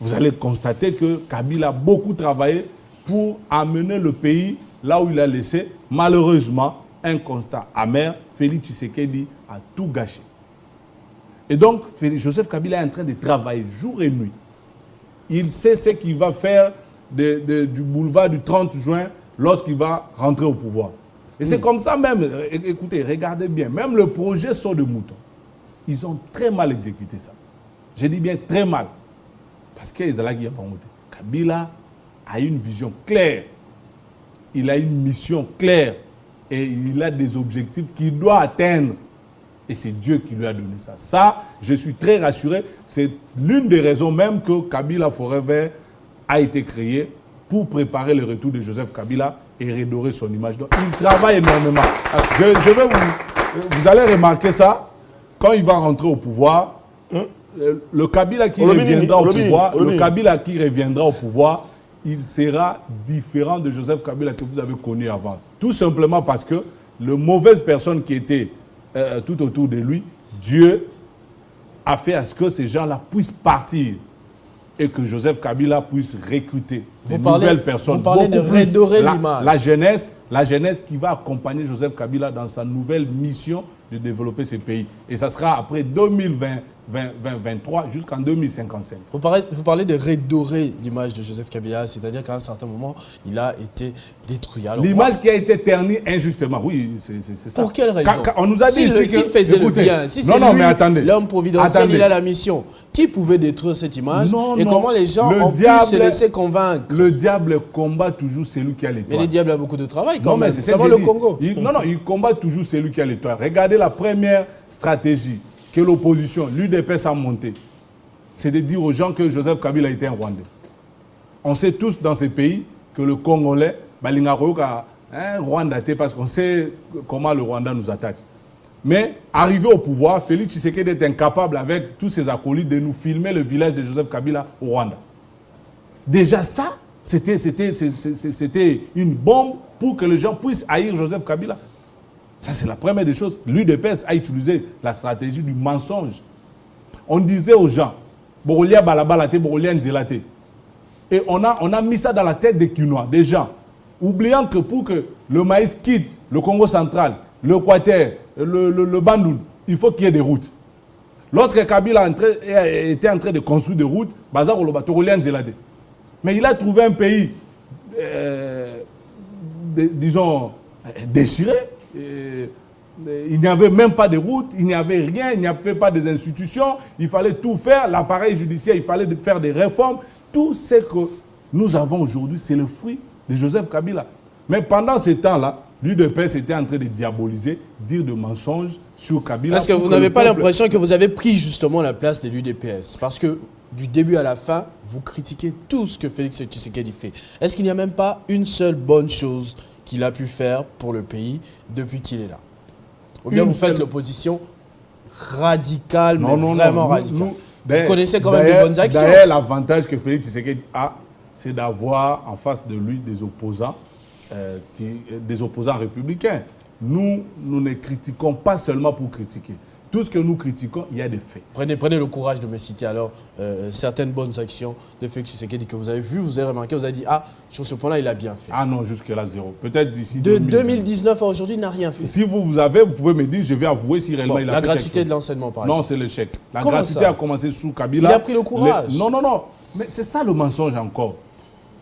Speaker 2: Vous allez constater que Kabila a beaucoup travaillé pour amener le pays là où il a laissé. Malheureusement, un constat amer, Félix Tshisekedi a tout gâché. Et donc, Joseph Kabila est en train de travailler jour et nuit. Il sait ce qu'il va faire du boulevard du 30 juin lorsqu'il va rentrer au pouvoir. Et c'est comme ça même, écoutez, regardez bien, même le projet Saut de Mouton, ils ont très mal exécuté ça. Je dis bien très mal. Parce que Kabila a une vision claire, il a une mission claire et il a des objectifs qu'il doit atteindre. Et c'est Dieu qui lui a donné ça. Ça, je suis très rassuré. C'est l'une des raisons même que Kabila Forever a été créé pour préparer le retour de Joseph Kabila et redorer son image. Donc, il travaille énormément. Vous allez remarquer ça, quand il va rentrer au pouvoir, le Kabila qui reviendra au pouvoir, le Kabila qui reviendra au pouvoir, il sera différent de Joseph Kabila que vous avez connu avant. Tout simplement parce que les mauvaises personnes qui étaient tout autour de lui, Dieu a fait à ce que ces gens-là puissent partir et que Joseph Kabila puisse recruter de nouvelles personnes.
Speaker 1: Vous parlez de redorer l'image.
Speaker 2: La jeunesse qui va accompagner Joseph Kabila dans sa nouvelle mission de développer ce pays. Et ça sera après 2023 jusqu'en 2055.
Speaker 1: Vous parlez de redorer l'image de Joseph Kabila, c'est-à-dire qu'à un certain moment, il a été détruit.
Speaker 2: L'image qui a été ternie injustement, oui, c'est ça.
Speaker 1: Pour quelle raison?
Speaker 2: On nous a dit
Speaker 1: s'il faisait le bien, si c'est l'homme providentiel, il a la mission, qui pouvait détruire cette image? Comment les gens ont pu se laisser convaincre?
Speaker 2: Le diable combat toujours celui qui a l'étoile.
Speaker 1: Mais le diable a beaucoup de travail quand
Speaker 2: même.
Speaker 1: C'est ça le Congo.
Speaker 2: Il combat toujours celui qui a l'étoile. Regardez la première stratégie que l'opposition, l'UDPS a montée. C'est de dire aux gens que Joseph Kabila était un Rwandais. On sait tous dans ces pays que le Congolais, un Rwanda, parce qu'on sait comment le Rwanda nous attaque. Mais arrivé au pouvoir, Félix Tshisekedi est incapable avec tous ses acolytes de nous filmer le village de Joseph Kabila au Rwanda. Déjà ça, c'était une bombe pour que les gens puissent haïr Joseph Kabila. Ça, c'est la première des choses. L'UDPS a utilisé la stratégie du mensonge. On disait aux gens, Borolia Balabalate, Borolia Nzelate. Et on a mis ça dans la tête des Quinois, des gens, oubliant que pour que le maïs quitte le Congo central, l'Équateur, le Bandung, il faut qu'il y ait des routes. Lorsque Kabila était en train de construire des routes, Bazar Borolia Nzelate. Mais il a trouvé un pays, disons, déchiré. Il n'y avait même pas de route, il n'y avait rien, il n'y avait pas des institutions, il fallait tout faire, l'appareil judiciaire, il fallait faire des réformes. Tout ce que nous avons aujourd'hui, c'est le fruit de Joseph Kabila. Mais pendant ce temps-là, l'UDPS était en train de diaboliser, dire de mensonges sur Kabila.
Speaker 1: Est-ce que vous n'avez pas l'impression que vous avez pris justement la place de l'UDPS? Parce que du début à la fin, vous critiquez tout ce que Félix Tshisekedi fait. Est-ce qu'il n'y a même pas une seule bonne chose qu'il a pu faire pour le pays depuis qu'il est là? Ou bien vous faites l'opposition radicale, mais vraiment radicale. Vous connaissez quand même de bonnes actions.
Speaker 2: D'ailleurs, l'avantage que Félix Tshisekedi a, c'est d'avoir en face de lui des opposants, des opposants républicains. Nous ne critiquons pas seulement pour critiquer. Tout ce que nous critiquons, il y a des faits.
Speaker 1: Prenez le courage de me citer alors certaines bonnes actions de Félix Tshisekedi que vous avez vues, vous avez remarqué, vous avez dit, ah, sur ce point-là, il a bien fait.
Speaker 2: Ah non, jusque-là, zéro. Peut-être d'ici
Speaker 1: de 2019 à aujourd'hui, il n'a rien fait.
Speaker 2: Si vous pouvez me dire, je vais avouer si réellement il a fait quelque chose. La
Speaker 1: gratuité de l'enseignement, par exemple.
Speaker 2: Non, c'est l'échec. La
Speaker 1: Comment
Speaker 2: gratuité
Speaker 1: ça
Speaker 2: a commencé sous Kabila.
Speaker 1: Il a pris le courage.
Speaker 2: Non. Mais c'est ça le mensonge encore.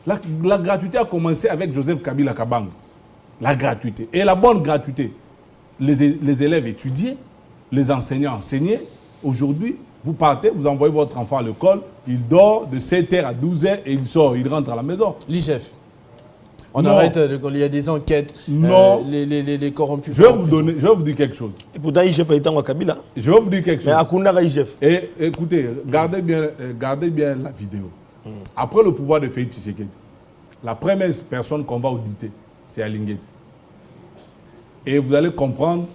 Speaker 2: La gratuité a commencé avec Joseph Kabila Kabang. La gratuité. Et la bonne gratuité. Les élèves étudiaient, les enseignants enseignaient. Aujourd'hui, vous partez, vous envoyez votre enfant à l'école, il dort de 7h à 12h et il sort, il rentre à la maison.
Speaker 1: L'IGF. On arrête, il y a des enquêtes,
Speaker 2: non.
Speaker 1: Les corrompus.
Speaker 2: Je vais vous dire quelque chose.
Speaker 3: Et pourtant, l'IGF a été en Kabila.
Speaker 2: Je vais vous dire quelque chose.
Speaker 3: Mais à Koundara, l'IGF.
Speaker 2: Et écoutez, gardez bien la vidéo. Après le pouvoir de Félix Tshisekedi, la première personne qu'on va auditer, c'est Alingeti. Et vous allez comprendre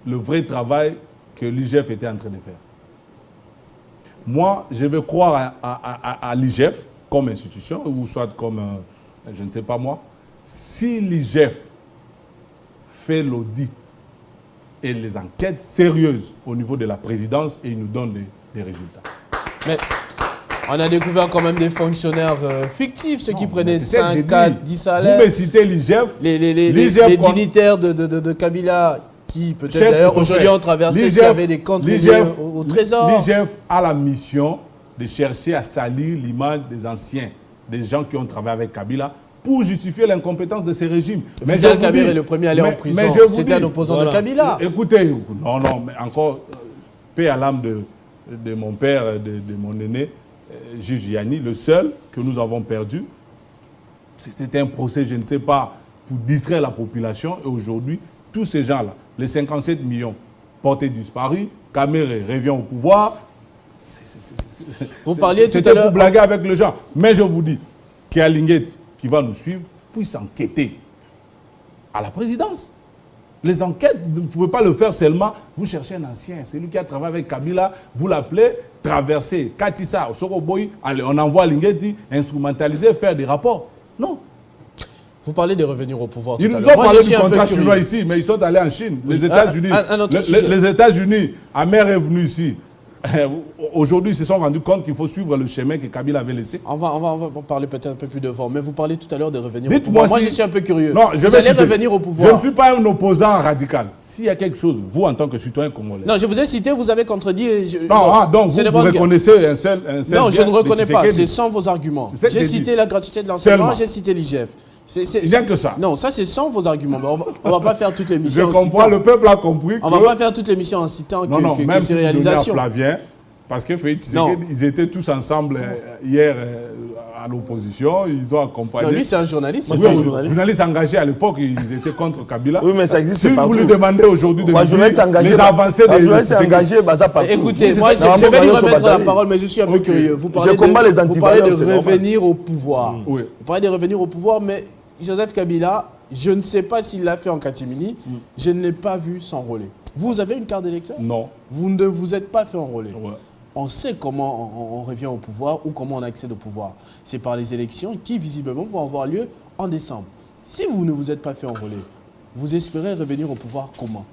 Speaker 2: le vrai travail que l'IGF était en train de faire. Moi, je vais croire à l'IGF comme institution, ou soit comme, je ne sais pas moi. Si l'IGF fait l'audit et les enquêtes sérieuses au niveau de la présidence, et il nous donne des résultats.
Speaker 1: Mais on a découvert quand même des fonctionnaires fictifs, ceux qui prenaient 5, 4, 10 salaires.
Speaker 2: Vous me citez l'IGF.
Speaker 1: Les dignitaires de Kabila qui peut-être d'ailleurs aujourd'hui ont traversé, qui avaient des comptes au trésor.
Speaker 2: L'IGF a la mission de chercher à salir l'image des anciens, des gens qui ont travaillé avec Kabila, pour justifier l'incompétence de ces régimes.
Speaker 1: Mais Kabila est le premier à aller en prison. C'était un opposant de Kabila.
Speaker 2: Écoutez, non, mais encore, paix à l'âme de mon père, de mon aîné, juge Yanni, le seul que nous avons perdu. C'était un procès, je ne sais pas, pour distraire la population. Et aujourd'hui, tous ces gens-là, les 57 millions portés disparus, Kamere revient au pouvoir.
Speaker 1: Vous parliez tout à
Speaker 2: C'était
Speaker 1: l'heure
Speaker 2: pour blaguer avec les gens. Mais je vous dis qu'il y a Lingeti qui va nous suivre, puisse enquêter à la présidence. Les enquêtes, vous ne pouvez pas le faire seulement. Vous cherchez un ancien, c'est lui qui a travaillé avec Kabila, vous l'appelez, traverser, Katissa, Soroboy, allez, on envoie Lingeti, instrumentaliser, faire des rapports. Non.
Speaker 1: Vous parlez de revenir au pouvoir.
Speaker 2: Ils nous ont parlé du contrat chinois ici, mais ils sont allés en Chine. Les États-Unis, les États-Unis, Amer est venu ici. Aujourd'hui, ils se sont rendus compte qu'il faut suivre le chemin que Kabila avait laissé.
Speaker 1: On va parler peut-être un peu plus devant, mais vous parlez tout à l'heure de revenir au pouvoir. Moi, je suis un peu curieux.
Speaker 2: Non,
Speaker 1: vous allez revenir au pouvoir.
Speaker 2: Je ne suis pas un opposant radical. S'il y a quelque chose, vous, en tant que citoyen congolais...
Speaker 1: Non, je vous ai cité, vous avez contredit...
Speaker 2: donc vous reconnaissez un seul
Speaker 1: non, je ne reconnais pas. C'est sans vos arguments. J'ai cité la gratuité de l'enseignement, j'ai cité l'IGF.
Speaker 2: Il n'y a que ça.
Speaker 1: Non, ça c'est sans vos arguments. On ne va pas faire toutes les missions.
Speaker 2: Je comprends, le peuple a compris que...
Speaker 1: On ne va pas faire toutes les missions en citant que ces réalisations.
Speaker 2: Flavien, parce que ils étaient tous ensemble hier à l'opposition, ils ont accompagné...
Speaker 1: Non, lui c'est un journaliste.
Speaker 2: Oui, un journaliste engagé à l'époque, ils étaient contre Kabila.
Speaker 3: Oui, mais ça existe
Speaker 2: si
Speaker 3: partout.
Speaker 2: vous lui demandez aujourd'hui de dire les avancées de
Speaker 3: engagé,
Speaker 1: écoutez, moi je vais lui remettre la parole, mais je suis un peu curieux. Vous parlez de revenir au pouvoir. Vous parlez de revenir au pouvoir, mais Joseph Kabila, je ne sais pas s'il l'a fait en catimini, je ne l'ai pas vu s'enrôler. Vous avez une carte d'électeur?
Speaker 2: Non.
Speaker 1: Vous ne vous êtes pas fait enrôler.
Speaker 2: Ouais.
Speaker 1: On sait comment on revient au pouvoir ou comment on accède au pouvoir. C'est par les élections qui, visiblement, vont avoir lieu en décembre. Si vous ne vous êtes pas fait enrôler, vous espérez revenir au pouvoir comment?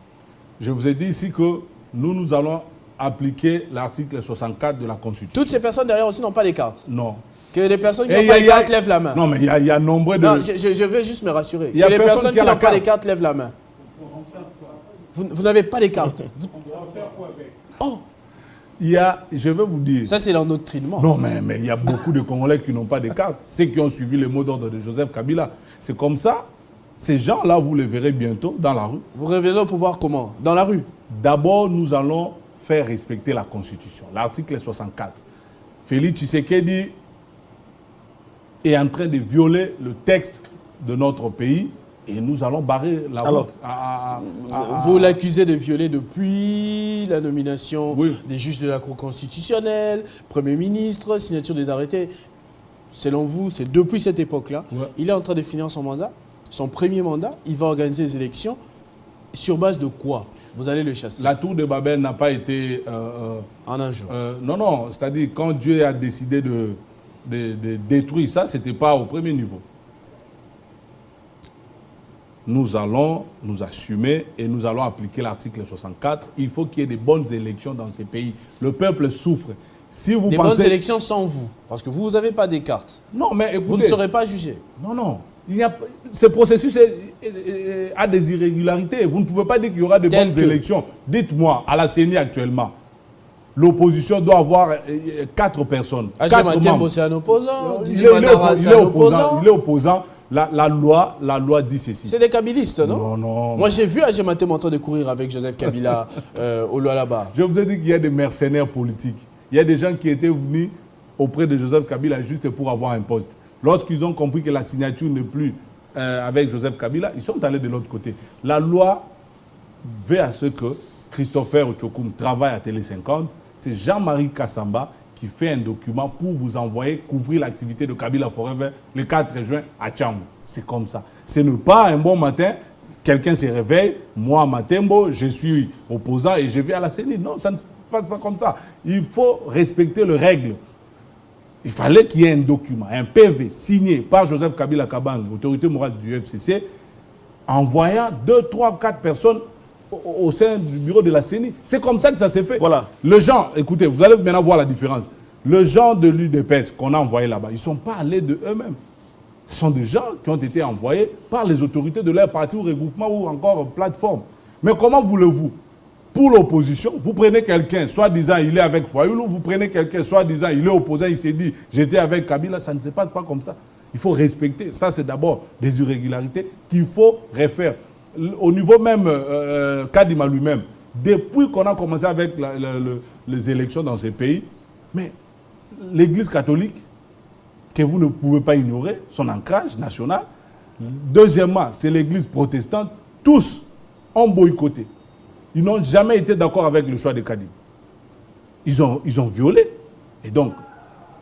Speaker 2: Je vous ai dit ici que nous allons appliquer l'article 64 de la Constitution.
Speaker 1: Toutes ces personnes derrière aussi n'ont pas les cartes?
Speaker 2: Non.
Speaker 1: Que les personnes qui n'ont pas les cartes lèvent la main?
Speaker 2: Non, mais il y a nombre de...
Speaker 1: Non, je veux juste me rassurer. Que les personnes qui n'ont pas les cartes lèvent la main. Vous n'avez pas les cartes. Oh!
Speaker 2: Je vais vous dire...
Speaker 1: Ça, c'est l'endoctrinement.
Speaker 2: Non, mais il y a beaucoup de Congolais qui n'ont pas de cartes. Ceux qui ont suivi les mots d'ordre de Joseph Kabila. C'est comme ça. Ces gens-là, vous les verrez bientôt dans la rue.
Speaker 1: Vous revenez au pouvoir comment? Dans la rue?
Speaker 2: D'abord, nous allons faire respecter la Constitution. L'article 64. Félix Tshisekedi est en train de violer le texte de notre pays et nous allons barrer la route.
Speaker 1: Vous l'accusez de violer depuis la nomination des juges de la Cour constitutionnelle, Premier ministre, signature des arrêtés. Selon vous, c'est depuis cette époque-là. Il est en train de finir son mandat, son premier mandat. Il va organiser les élections. Sur base de quoi vous allez le chasser?
Speaker 2: La tour de Babel n'a pas été...
Speaker 1: en un jour.
Speaker 2: Non, c'est-à-dire quand Dieu a décidé de détruire ça, ce n'était pas au premier niveau. Nous allons nous assumer et nous allons appliquer l'article 64. Il faut qu'il y ait des bonnes élections dans ces pays. Le peuple souffre. Si vous
Speaker 1: les
Speaker 2: pensez...
Speaker 1: bonnes élections sans vous, parce que vous n'avez pas des cartes.
Speaker 2: Non, mais écoutez...
Speaker 1: Vous ne serez pas jugé.
Speaker 2: Non, non. Ce processus a des irrégularités. Vous ne pouvez pas dire qu'il y aura de bonnes élections. Dites-moi, à la CENI actuellement, l'opposition doit avoir 4 personnes.
Speaker 1: Ajay Matembo, c'est un opposant.
Speaker 2: Il est opposant. La loi dit ceci.
Speaker 1: C'est des kabylistes, non?
Speaker 2: Non, non.
Speaker 1: Moi, j'ai vu Ajay Matembo en train de courir avec Joseph Kabila au Lualaba.
Speaker 2: Je vous ai dit qu'il y a des mercenaires politiques. Il y a des gens qui étaient venus auprès de Joseph Kabila juste pour avoir un poste. Lorsqu'ils ont compris que la signature n'est plus avec Joseph Kabila, ils sont allés de l'autre côté. La loi veut à ce que Christopher Ochokoum travaille à Télé 50. C'est Jean-Marie Kassamba qui fait un document pour vous envoyer couvrir l'activité de Kabila Forever le 4 juin à Tchambou. C'est comme ça. Ce n'est pas un bon matin, quelqu'un se réveille, moi Matembo, je suis opposant et je vais à la CENI. Non, ça ne se passe pas comme ça. Il faut respecter les règles. Il fallait qu'il y ait un document, un PV signé par Joseph Kabila Kabang, autorité morale du FCC, envoyant 2, 3, 4 personnes au sein du bureau de la CENI. C'est comme ça que ça s'est fait.
Speaker 3: Voilà.
Speaker 2: Les gens, écoutez, vous allez maintenant voir la différence. Les gens de l'UDPS qu'on a envoyés là-bas, ils ne sont pas allés de eux-mêmes. Ce sont des gens qui ont été envoyés par les autorités de leur parti ou regroupement ou encore plateforme. Mais comment voulez-vous, pour l'opposition, vous prenez quelqu'un, soi-disant il est avec Fayoulou, vous prenez quelqu'un, soi-disant il est opposant, il s'est dit j'étais avec Kabila, ça ne se passe pas comme ça. Il faut respecter. Ça, c'est d'abord des irrégularités qu'il faut refaire. Au niveau même, Kadima lui-même, depuis qu'on a commencé avec les élections dans ces pays, mais l'Église catholique, que vous ne pouvez pas ignorer, son ancrage national. Deuxièmement, c'est l'Église protestante. Tous ont boycotté. Ils n'ont jamais été d'accord avec le choix de Kadim. Ils ont violé. Et donc,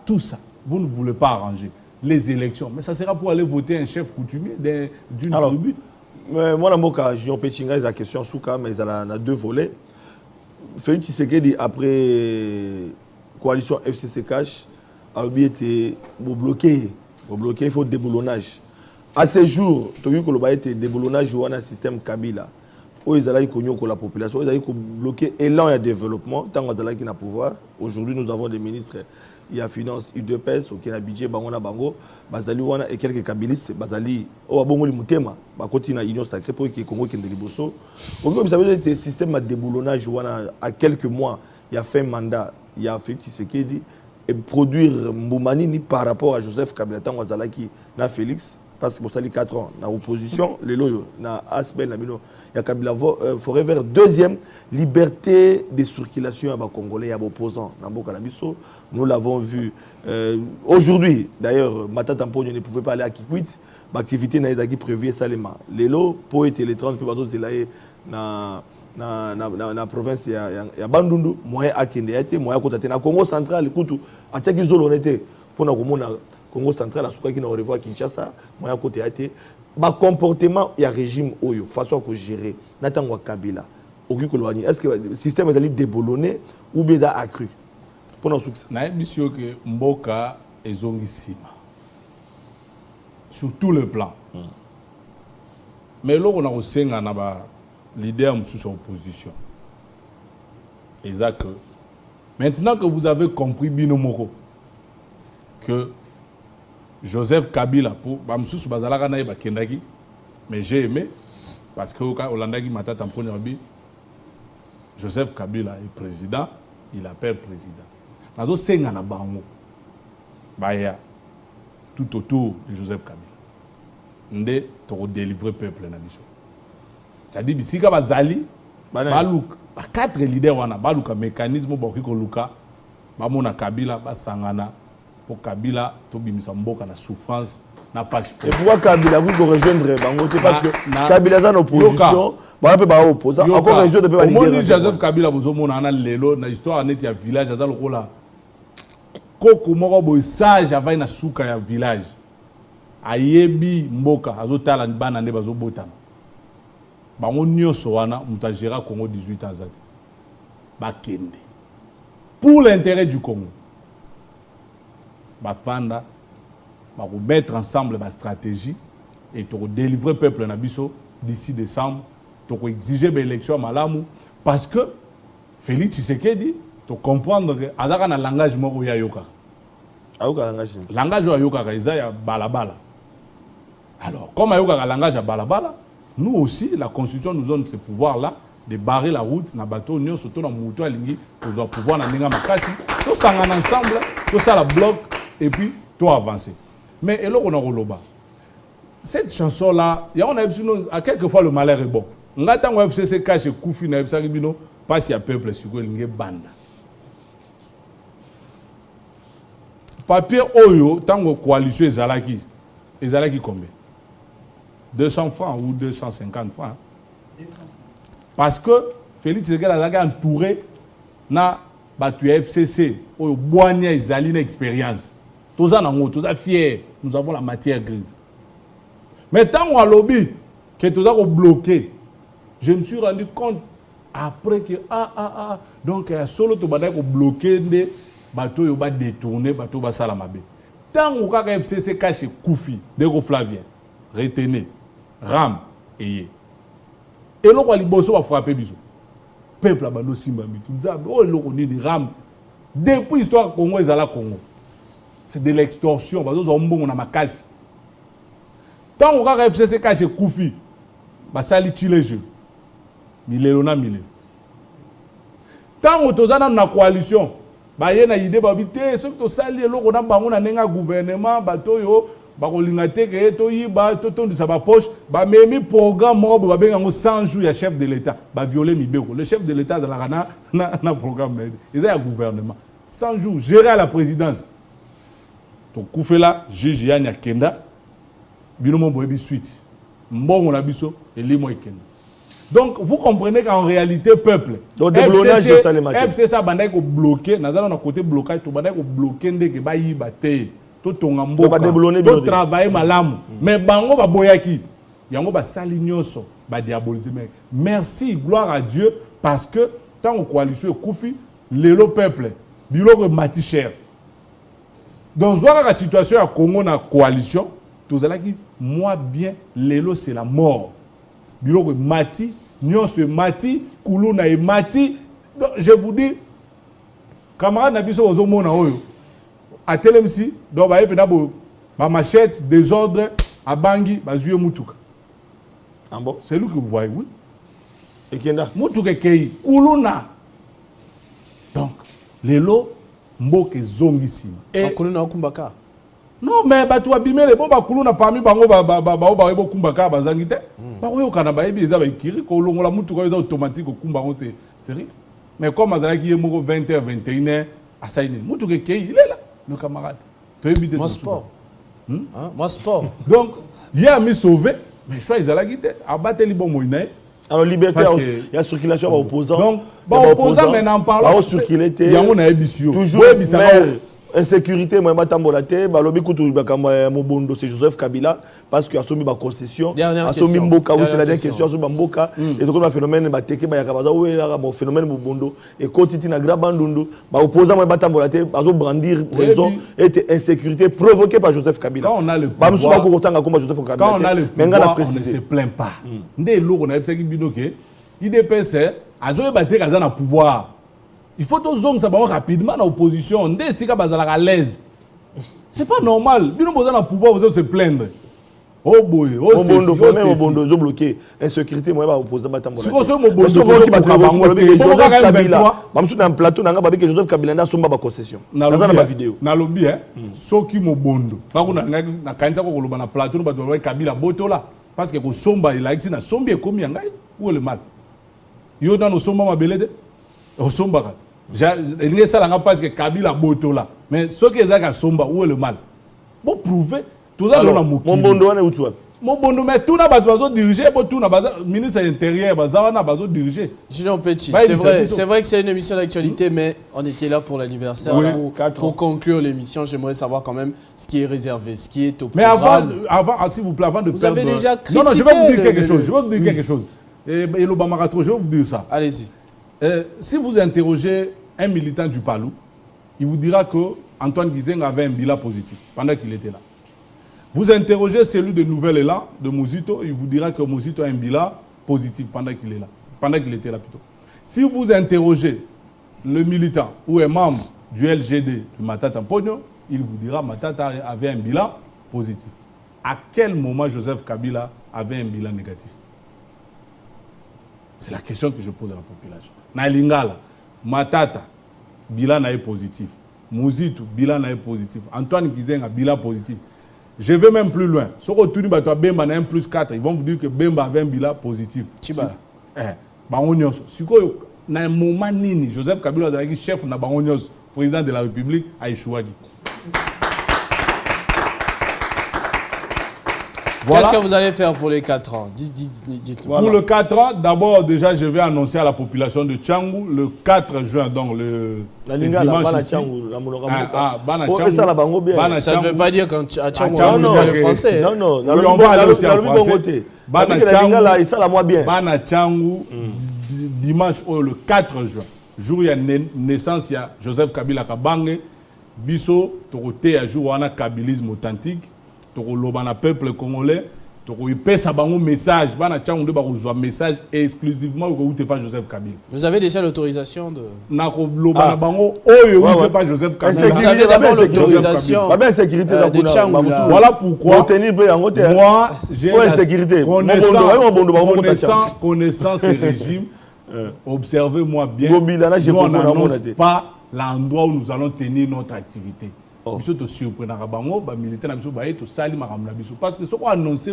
Speaker 2: tout ça, vous ne voulez pas arranger les élections. Mais ça sera pour aller voter un chef coutumier d'une tribu.
Speaker 3: Moi, dans mon cas, Junior Péchinga, il y a la question Souka, mais il y a 2 volets. Félix Tshisekedi, après coalition FCC Cash, a été bloqué. Il faut déboulonnage. À ce jour, il y a été déboulonnage dans le système Kabila. Ils ont la population, ils ont bloqué l'élan et développement. Tant qu'ils ont le pouvoir. Aujourd'hui, nous avons des ministres. Il y a finance, UDPS, il y a budget, Bango, Bazali et quelques kabilistes, Bazali, Bongo Mutema, Bakoti Union Sacrée pour que Congo qui est Liboso. Vous savez, le système de déboulonnage à quelques mois, il y a fait un mandat, il y a fait Tshisekedi et produire Moumanini par rapport à Joseph Kabila, Tanguazalaki, na Félix, parce que c'est 4 ans, dans l'opposition, les loyaux, na Asbel, il y a Kabila Forever. Deuxième, liberté de circulation à Congolais, à opposants, nous l'avons vu aujourd'hui. D'ailleurs, Matatampo ne pouvait pas aller à Kikwit, l'activité n'a été prévue Salema. Les lots, pour être les 30 peu dans la province, il y a Bandundu, moyen à Kende, moyen à na Congo central, écoute, à Tchakizol, on était pour Congo central, à Souka qui n'a revoit Kinshasa, moyen côté à été. Comportement, il y a régime Oyo, façon de gérer. Natangwa Kabila. Est-ce que le système est déboulonné ou bien accru? Pour nos succès.
Speaker 2: Je pense que Mboka est zongissima. Sur tous les plans. Mais là, on a aussi un leader sous opposition. Et ça que maintenant que vous avez compris Binomoko que Joseph Kabila pour Bamsous Bazalaka na Kendagi, mais j'ai aimé parce que Olandagi Mata Tamponyabi, Joseph Kabila est président, il appelle président. Nazo senga na bango baya tout autour de Joseph Kabila. Ndé to délivrer peuple na biso. C'est-à-dire bisika bazali baluka 4 leaders wana baluka mécanisme bokiko luka bamona Kabila basangana pour Kabila to bimisa mboka na souffrance na passion.
Speaker 3: Et pourquoi Kabila vous rejoindre bango parce que Kabila est en opposition, ba pe ba opposer encore un jour de pas
Speaker 2: leader. Joseph Kabila bozomona na lelo na histoire neti ya village azalo kola. Koko moko boy sage avai na suka ya village. Ayebi mboka azotala bana nde bazobotama. Bango nyonso wana mutajera Congo 18 ans zati. Bakende. Pour l'intérêt du Congo. bafanda mettre ensemble la stratégie et pour délivrer le peuple Nabiso d'ici décembre, pour exiger l'élection malamu parce que Félix Tshisekedi to comprendre que azaka na langage moko ya yoka.
Speaker 3: Ayoka langage.
Speaker 2: Langage ya yoka kaisa ya balabala. Alors, comme ayoka langage ya balabala, nous aussi la constitution nous donne ce pouvoir là de barrer la route na bateau nyo surtout na muto alingi pour pouvoir na ninga makasi, to sangana ensemble, to ça la bloc et puis to avancer. Mais eloko na roloba. Cette chanson là, il y a on a à quelquefois le malheur est bon. Ngata ngwa FCC cache Koufi na FCC bino passe ya peuple sur linge banda. Papier oyo tango coalition ezalaki combien? 200 francs ou 250 francs. 200 francs. Parce que Félix Tshisekedi a entouré na batu FCC oyo boania ezali na expérience. Tous ça fier, nous avons la matière grise. Mais tant qu'on a lobby que tout ça bloqué, je me suis rendu compte après que donc solo to bada ko bloquer des bateaux yo ba détourner bateau ba salamabe. Tant qu'on a FCC caché Koufi, Dego Flavien, retenez Ram et lo ko liboso va frapper biso. Peuple abando simba mitu nzambe o lo ko ni Ram depuis histoire Congo ezala Congo. C'est de l'extorsion bazo zo mbongo na makasi. Tant on a FCC caché Koufi, basali chile jeu. Milelo na milelo. Tant on tozana na coalition, ba ye na idée babité ceux que sali eloko na bango na nenga gouvernement bato yo ba kolinga te ke to yiba to tondisa ba poche ba memi programme mo ba benga ngo 100 jours ya chef de l'état ba violer mibeko. Le chef de l'état de la na programme ils a gouvernement 100 jours gérer à la présidence. To Koufela juge Yanya Kenda binomo boyebi suite mbongo na biso elimo ekenda. Donc vous comprenez qu'en réalité peuple
Speaker 3: donc
Speaker 2: FCC ça bandai ko bloquer nazana na côté blocage to bandai ko bloquer ndeke ba yiba te to tonga mboka to travailler malamu mais bango ba boyaki yango ba sali nyonso ba diaboliser. Merci gloire à Dieu parce que tant on coalition Koufi lelo peuple biloko mati cher. Dans la situation à Congo na coalition, tout ça qui moi bien lelo c'est la mort. Biloko mati, nyon se mati, kuluna e mati. Donc, je vous dis camarade na biso ozomona oyo. A telemsi do ba epena bo ba machette désordre a bangi ba zuye mutuka.
Speaker 3: Ah bon?
Speaker 2: C'est lui que vous voyez, oui.
Speaker 3: Et kenda
Speaker 2: mutuka kei kuluna. Donc lelo mboke zongi sima.
Speaker 1: Et kuluna okumbaka.
Speaker 2: Non mais batu abimele bo ba kuluna parmi bango ba ebo kumbaka bazangi te. Ba oyo kana ba ebi eza ba ikiri ko longola mutuka eza automatique okumba ngo c'est rien. Mais comme azala ki yemoko 20h 21h à saini mutuka kei il est là le camarade. Tu éviter
Speaker 1: mon sport. Hein? Mon sport.
Speaker 2: Donc il y a mis sauvé mais choix ezala ki te abateli bon moina.
Speaker 3: Alors liberté il y a circulation ba opposant.
Speaker 2: Donc ba opposant mais n'en parlons.
Speaker 3: Ba circuler te.
Speaker 2: Yango na ebisio.
Speaker 3: Toujours insécurité moi batambola te balobi kutu bakamba mobondo c'est Joseph Kabila parce que asomi ba concession asomi mboka oui c'est la dernière question asomi mboka et donc le phénomène ba teke ba yakabaza oui là bon phénomène mobondo et kotiti na gra bandundu ba opposant moi batambola te bazo brandir raison et insécurité provoquée par Joseph Kabila.
Speaker 2: Quand on a le pouvoir
Speaker 3: quand
Speaker 2: on a le pouvoir on ne se plaint pas ndé loko na ebisaki binoke IDPS azo bateka kaza na pouvoir. Il faut que les gens rapidement dans l'opposition. Dès que vous êtes à l'aise. Ce n'est pas normal. Vous avez le pouvoir, vous allez se plaindre. Oh boy, oh c'est
Speaker 3: Mobondo bloqué. Insécurité, moi, je vais opposer.
Speaker 2: Si vous avez un
Speaker 3: plateau, vous avez Joseph Kabila na somba ba concession.
Speaker 2: Na vidéo. Na lobby hein. Soki Mobondo. Ba kuna na kanisa ko koloba na plateau ba doit Kabila botola parce que ko somba il a ici na sombi e komi ngai. Où est le mal? Yo dans no somba mabelede. Au somba. Il y a parce que Kabila botola. Mais ce qui est à somba, où est le mal? Pour prouver, tout ça, on a mouki.
Speaker 3: Mon bondo, on est où tu
Speaker 2: Mon bondo, mais tout n'a pas besoin de diriger, tout n'a pas ministre intérieur, n'a pas besoin de diriger.
Speaker 1: Julien Petit, c'est vrai que c'est une émission d'actualité, mais on était là pour l'anniversaire. Pour conclure l'émission, j'aimerais savoir quand même ce qui est réservé, ce qui est au programme.
Speaker 2: Mais avant, s'il vous plaît, avant de
Speaker 1: vous
Speaker 2: perdre...
Speaker 1: avez déjà critiqué...
Speaker 2: Non, je vais vous dire quelque chose. Je vais vous dire quelque chose. Et l'Obamarato, je vais vous dire ça.
Speaker 1: Allez-y.
Speaker 2: Si vous interrogez un militant du Palou, il vous dira que Antoine Gizenga avait un bilan positif pendant qu'il était là. Vous interrogez celui de Nouvel Élan, de Mouzito, il vous dira que Mouzito a un bilan positif pendant qu'il est là, pendant qu'il était là plutôt. Si vous interrogez le militant ou un membre du LGD de Matata Mpogno, il vous dira que Matata avait un bilan positif. À quel moment Joseph Kabila avait un bilan négatif? C'est la question que je pose à la population. Na Lingala, Matata, bilan est positif. Mouzito, bilan est positif. Antoine Gizenga, bilan positif. Je vais même plus loin. Si on retourne à Bemba a 1+4, ils vont vous dire que Bemba avait un bilan positif.
Speaker 1: Chibala.
Speaker 2: Si dans un moment nini, Joseph Kabila est chef de Bangonios, président de la République, à Ishouagi.
Speaker 1: Voilà. Qu'est-ce que vous allez faire pour les 4 ans? Dites-moi.
Speaker 2: Pour le 4 ans, d'abord, déjà, je vais annoncer à la population de Tchangou le 4 juin, donc c'est dimanche ici.
Speaker 1: Ça ne veut pas dire qu'à Tchangou, on parle français.
Speaker 2: Non, on va aller aussi en français. Bana Tchangou, dimanche, le 4 juin, jour il y a naissance, il y a Joseph Kabila Kabange, Bisso, Toroté, à jour, on a kabilisme authentique. Le peuple congolais, il pèse un message, un message exclusivement au pas Joseph Kabila.
Speaker 1: Vous avez déjà l'autorisation de...
Speaker 2: Vous pas Joseph Kabila.
Speaker 1: Vous avez d'abord l'autorisation de Tchangou.
Speaker 2: Voilà pourquoi moi, j'ai connaissant ce régime, observez-moi bien, nous on n'annonce pas l'endroit où nous allons tenir notre activité. Parce que si on a annoncé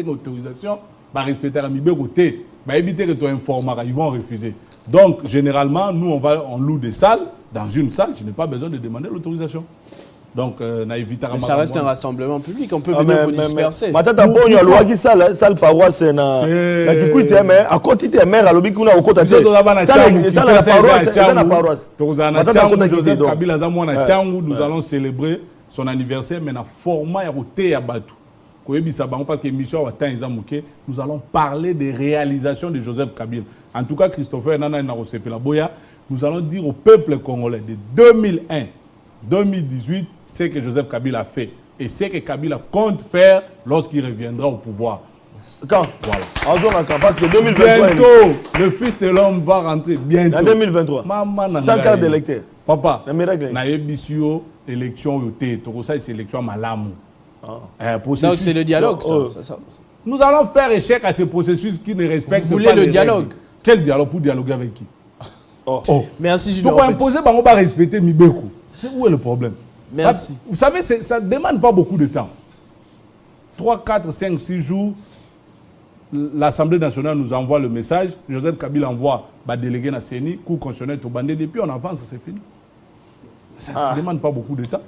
Speaker 2: une autorisation, respecter la liberté, éviter que tu informes, ils vont refuser. Donc, généralement, nous, on loue des salles. Dans une salle, je n'ai pas besoin de demander l'autorisation. Donc,
Speaker 1: ça reste un rassemblement public, on peut venir vous disperser.
Speaker 3: Matata Mpogno, loi qui salle paroisse na kikuite mais à côté de maire alobi kuna okota te.
Speaker 2: Joseph Kabila zamona Tchangou, nous allons célébrer son anniversaire mais na format ya roté ya batu. Koyebisa bango parce que émission wa temps izamuke, nous allons parler des réalisations de Joseph Kabila. En tout cas, Christopher Nana na Rosepela Boya, nous allons dire au peuple congolais de 2001 2018, c'est que Joseph Kabila a fait et c'est que Kabila compte faire lorsqu'il reviendra au pouvoir.
Speaker 3: Quand?
Speaker 2: Voilà.
Speaker 3: Parce que 2023,
Speaker 2: bientôt, le Fils de l'homme va rentrer bientôt.
Speaker 3: En 2023. Sans carte d'électeur.
Speaker 2: Papa, na ebisio élection yoté, ça c'est élection malamu.
Speaker 1: Donc c'est le dialogue. Ça.
Speaker 2: Nous allons faire échec à ce processus qui ne respecte pas les règles.
Speaker 1: Vous voulez le dialogue?
Speaker 2: Quel dialogue? Pour dialoguer avec qui?
Speaker 1: Merci Junior.
Speaker 2: Pour imposer, on va respecter Mibeko. C'est où est le problème?
Speaker 1: Merci.
Speaker 2: Vous savez, ça ne demande pas beaucoup de temps. 3, 4, 5, 6 jours, l'Assemblée nationale nous envoie le message. Joseph Kabila envoie délégué na CENI, cour constitutionnelle au bandé, depuis on avance, c'est fini. Ça ne demande pas beaucoup de temps.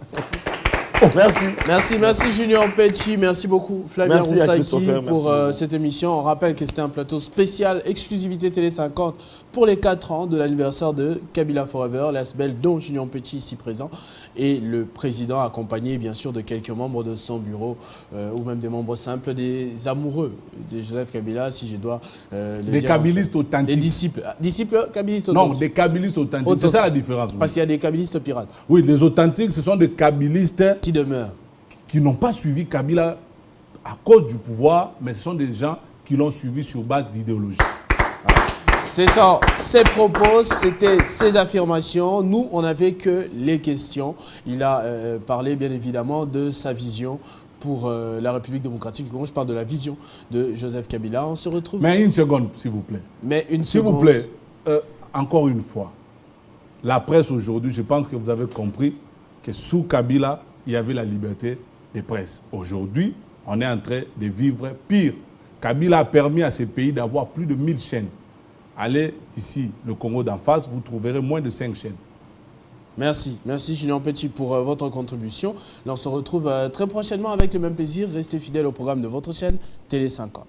Speaker 1: Merci Junior Petit, merci beaucoup Flavien Roussaki pour cette émission. On rappelle que c'était un plateau spécial, exclusivité Télé 50 pour les 4 ans de l'anniversaire de Kabila Forever, l'ASBEL dont Junior Petit ici présent et le président accompagné bien sûr de quelques membres de son bureau ou même des membres simples, des amoureux de Joseph Kabila, si je dois
Speaker 2: des kabilistes authentiques.
Speaker 1: Des disciples kabilistes authentiques.
Speaker 2: Non, des kabilistes authentiques, c'est ça la différence.
Speaker 1: Parce qu'il y a des kabilistes pirates.
Speaker 2: Oui, les authentiques, ce sont des kabilistes
Speaker 1: qui demeurent.
Speaker 2: Qui n'ont pas suivi Kabila à cause du pouvoir, mais ce sont des gens qui l'ont suivi sur base d'idéologie.
Speaker 1: C'est ça, ses propos, c'était ses affirmations. Nous, on n'avait que les questions. Il a parlé bien évidemment de sa vision pour la République démocratique du Congo. Je parle de la vision de Joseph Kabila. On se retrouve...
Speaker 2: Mais une seconde, s'il vous plaît. S'il vous plaît, encore une fois, la presse aujourd'hui, je pense que vous avez compris que sous Kabila, il y avait la liberté de presse. Aujourd'hui, on est en train de vivre pire. Kabila a permis à ces pays d'avoir plus de 1000 chaînes. Allez ici, le Congo d'en face, vous trouverez moins de 5 chaînes.
Speaker 1: Merci Julien Petit pour votre contribution. Là, on se retrouve très prochainement avec le même plaisir. Restez fidèles au programme de votre chaîne Télé 50.